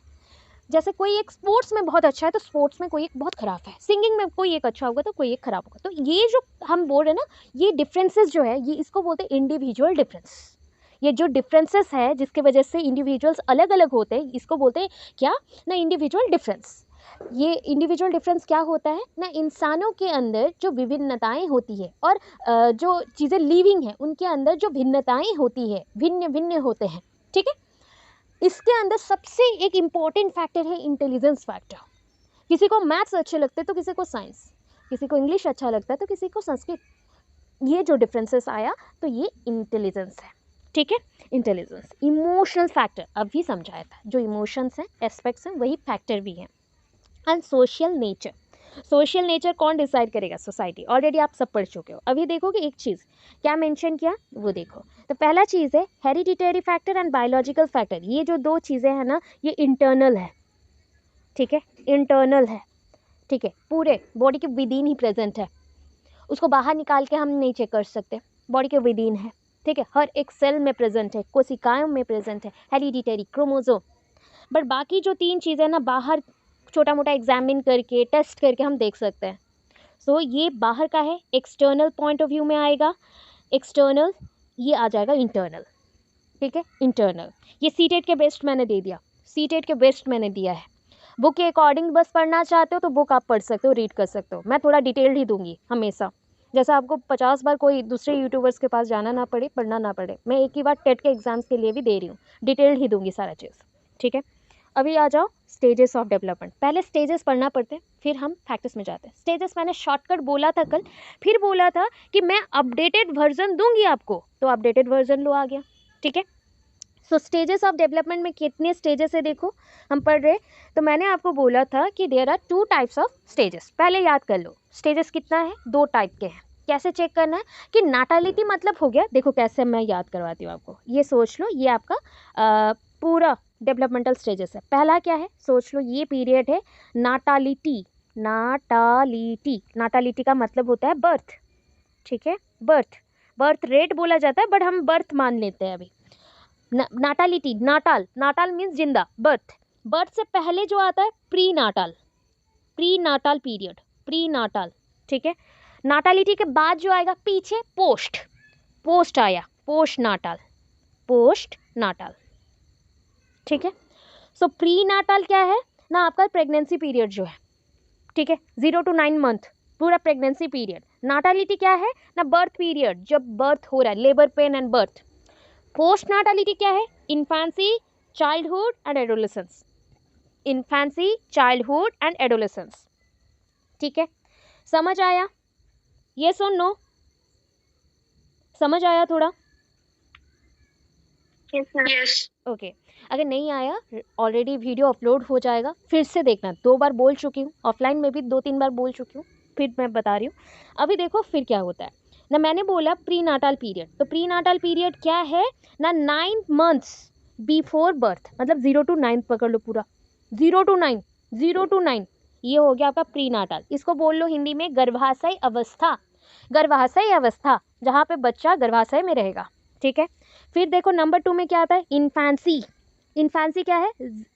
जैसे कोई एक स्पोर्ट्स में बहुत अच्छा है तो स्पोर्ट्स में कोई एक बहुत ख़राब है, सिंगिंग में कोई एक अच्छा होगा तो कोई एक ख़राब होगा। तो ये जो हम बोल रहे हैं ना, ये डिफरेंसेस जो है, ये इसको बोलते हैं इंडिविजुअल डिफरेंस। ये जो डिफरेंसेस है जिसके वजह से इंडिविजुअल्स अलग अलग होते हैं, इसको बोलते हैं क्या ना, इंडिविजुअल डिफरेंस। ये इंडिविजुअल डिफरेंस क्या होता है ना, इंसानों के अंदर जो विभिन्नताएं होती है और जो चीज़ें लिविंग है उनके अंदर जो भिन्नताएं होती है, भिन्न भिन्न होते हैं, ठीक है। इसके अंदर सबसे एक इम्पॉर्टेंट फैक्टर है इंटेलिजेंस फैक्टर। किसी को मैथ्स अच्छे लगते हैं तो किसी को साइंस, किसी को इंग्लिश अच्छा लगता है तो किसी को संस्कृत, ये जो डिफरेंसेस आया तो ये इंटेलिजेंस है, ठीक है। इंटेलिजेंस, इमोशनल फैक्टर अभी समझाया था, जो इमोशंस हैं, एस्पेक्ट्स हैं, वही फैक्टर भी हैं। And social nature, social nature कौन डिसाइड करेगा, सोसाइटी, ऑलरेडी आप सब पढ़ चुके हो। अभी देखोगे एक चीज़ क्या मेंशन किया वो देखो, तो पहला चीज़ है hereditary factor and biological factor, ये जो दो चीज़ें हैं ना ये इंटरनल है, ठीक है, इंटरनल है, ठीक है, पूरे बॉडी के विदिन ही प्रेजेंट है, उसको बाहर निकाल के हम नहीं चेक कर सकते, बॉडी के विदिन है, ठीक है, हर एक सेल में प्रेजेंट है, कोशिकाओं में प्रेजेंट है, हेरिडिटरी क्रोमोसोम। बट बाकी जो तीन चीज़ें ना बाहर छोटा मोटा एग्जामिन करके टेस्ट करके हम देख सकते हैं। सो ये बाहर का है, एक्सटर्नल पॉइंट ऑफ व्यू में आएगा, एक्सटर्नल, ये आ जाएगा इंटरनल, ठीक है, इंटरनल। ये सीटेट के बेस्ट मैंने दे दिया, सीटेट के बेस्ट मैंने दिया है, बुक के अकॉर्डिंग बस पढ़ना चाहते हो तो बुक आप पढ़ सकते हो, रीड कर सकते हो, मैं थोड़ा डिटेल्ड ही दूंगी हमेशा, जैसा आपको 50 बार कोई दूसरे यूट्यूबर्स के पास जाना ना पड़े, पढ़ना ना पड़े, मैं एक ही बार टेट के एग्जाम्स के लिए भी दे रही हूँ, डिटेल्ड ही दूंगी सारा चीज़, ठीक है। अभी आ जाओ स्टेजेस ऑफ डेवलपमेंट, पहले स्टेजेस पढ़ना पड़ते हैं फिर हम फैक्टर्स में जाते हैं। स्टेजेस मैंने शॉर्टकट बोला था कल, फिर बोला था कि मैं अपडेटेड वर्जन दूंगी आपको, तो अपडेटेड वर्जन लो आ गया, ठीक है। सो स्टेजेस ऑफ डेवलपमेंट में कितने स्टेजेस है देखो हम पढ़ रहे, तो मैंने आपको बोला था कि there are 2 types of stages, पहले याद कर लो स्टेजेस कितना है, 2 टाइप के हैं। कैसे चेक करना है कि नाटालिटी मतलब हो गया, देखो कैसे मैं याद करवाती हूँ आपको, ये सोच लो ये आपका पूरा डेवलपमेंटल स्टेजेस है। पहला क्या है सोच लो, ये पीरियड है नाटालिटी, नाटालिटी, नाटालिटी का मतलब होता है बर्थ, ठीक है, बर्थ, बर्थ रेट बोला जाता है बट हम बर्थ मान लेते हैं अभी। नाटालिटी, नाटाल, नाटाल मीन्स जिंदा, बर्थ, बर्थ से पहले जो आता है pre natal, pre natal period, pre natal, ठीक है। नाटालिटी के बाद जो आएगा पीछे पोस्ट, पोस्ट आया, पोस्ट नाटाल, पोस्ट नाटाल, ठीक है। सो प्री नाटाल क्या है ना, आपका प्रेगनेंसी पीरियड जो है, ठीक है, 0 to 9 मंथ पूरा प्रेगनेंसी पीरियड। नाटालिटी क्या है ना, बर्थ पीरियड, जब बर्थ हो रहा है, labour pain and birth. Post natality क्या है, infancy, childhood and adolescence, infancy, childhood and adolescence, ठीक है, समझ आया। येस और नो? समझ आया थोड़ा? Yes, ma'am. Yes. ओके अगर नहीं आया ऑलरेडी वीडियो अपलोड हो जाएगा, फिर से देखना। 2 बार बोल चुकी हूँ, ऑफलाइन में भी 2-3 बार बोल चुकी हूँ, फिर मैं बता रही हूँ। अभी देखो फिर क्या होता है ना। मैंने बोला प्री नाटाल पीरियड, तो प्री नाटाल पीरियड क्या है ना, 9 मंथ्स बिफोर बर्थ, मतलब 0 to 9 पकड़ लो पूरा, 0 to 9, 0 to 9 ये हो गया आपका प्री नाटाल। इसको बोल लो हिंदी में गर्भाशय अवस्था, गर्भाशय अवस्था जहाँ पे बच्चा गर्भाशय में रहेगा, ठीक है। फिर देखो नंबर 2 में क्या आता है, इन्फेंसी। इन्फेंसी क्या है,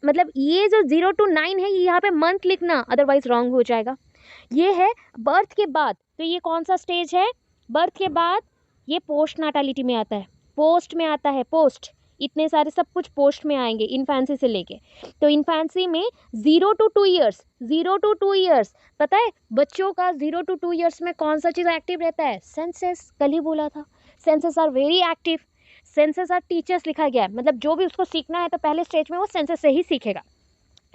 मतलब ये जो 0 to 9 है, ये यहाँ पे मंथ लिखना, अदरवाइज रॉन्ग हो जाएगा। ये है बर्थ के बाद, तो ये कौन सा स्टेज है, बर्थ के बाद ये पोस्ट नाटालिटी में आता है, पोस्ट में आता है, पोस्ट, इतने सारे सब कुछ पोस्ट में आएंगे इन्फेंसी से लेके। तो इन्फेंसी में 0 to 2 ईयर्स, 0 to 2 ईयर्स, पता है बच्चों का 0 to 2 ईयर्स में कौन सा चीज़ एक्टिव रहता है, सेंसेस, कल ही बोला था, senses are very active. Senses are teachers लिखा गया है, मतलब जो भी उसको सीखना है तो पहले स्टेज में वो सेंसेस से ही सीखेगा।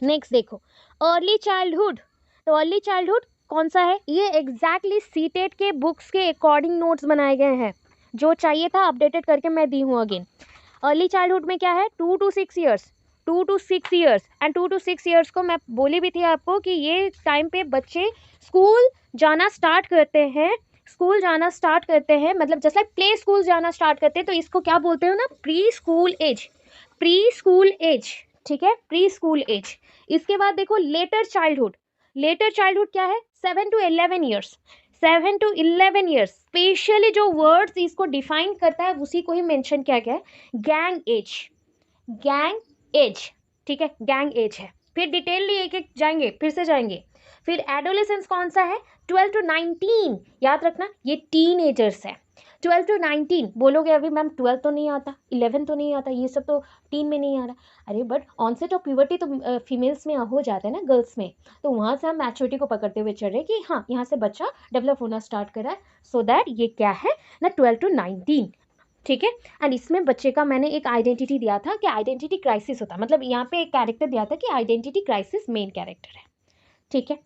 नेक्स्ट देखो अर्ली चाइल्डहुड, तो अर्ली चाइल्डहुड कौन सा है, ये एग्जैक्टली सीटेट के बुक्स के अकॉर्डिंग नोट्स बनाए गए हैं, जो चाहिए था अपडेटेड करके मैं दी हूँ अगेन। अर्ली चाइल्डहुड में क्या है, 2 to 6 years, 2 to 6 years, and 2 to 6 years को मैं बोली भी थी आपको कि ये टाइम पे बच्चे स्कूल जाना स्टार्ट करते हैं, स्कूल जाना स्टार्ट करते हैं, मतलब जैसे प्ले स्कूल जाना स्टार्ट करते हैं, तो इसको क्या बोलते हो ना, preschool age, preschool age, ठीक है, प्री स्कूल एज। इसके बाद देखो लेटर चाइल्डहुड, लेटर चाइल्डहुड क्या है, 7 to 11 years, 7 to 11 years. Specially जो वर्ड्स इसको डिफाइन करता है उसी को ही मेंशन किया गया है, गैंग एज, गैंग एज, ठीक है, गैंग एज है। फिर डिटेलली एक एक जाएंगे, फिर से जाएंगे। फिर एडोलेसेंस कौन सा है, 12 to 19, याद रखना ये टीन एजर्स है। 12 to 19 बोलोगे अभी मैम 12 तो नहीं आता, 11 तो नहीं आता, ये सब तो टीन में नहीं आ रहा, अरे बट ऑनसेट ऑफ प्यूबर्टी तो फीमेल्स में हो जाता है ना, गर्ल्स में, तो वहाँ से हम मैच्योरिटी को पकड़ते हुए चल रहे कि हाँ यहाँ से बच्चा डेवलप होना स्टार्ट कर रहा है, सो दैट ये क्या है ना 12 to 19, ठीक है। एंड इसमें बच्चे का मैंने एक आइडेंटिटी दिया था कि आइडेंटिटी क्राइसिस होता है, मतलब यहाँ पे एक कैरेक्टर दिया था कि आइडेंटिटी क्राइसिस मेन कैरेक्टर है, ठीक है।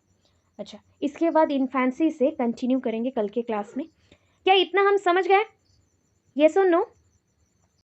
अच्छा इसके बाद इन्फेंसी से कंटिन्यू करेंगे कल के क्लास में। क्या इतना हम समझ गए, येस और नो?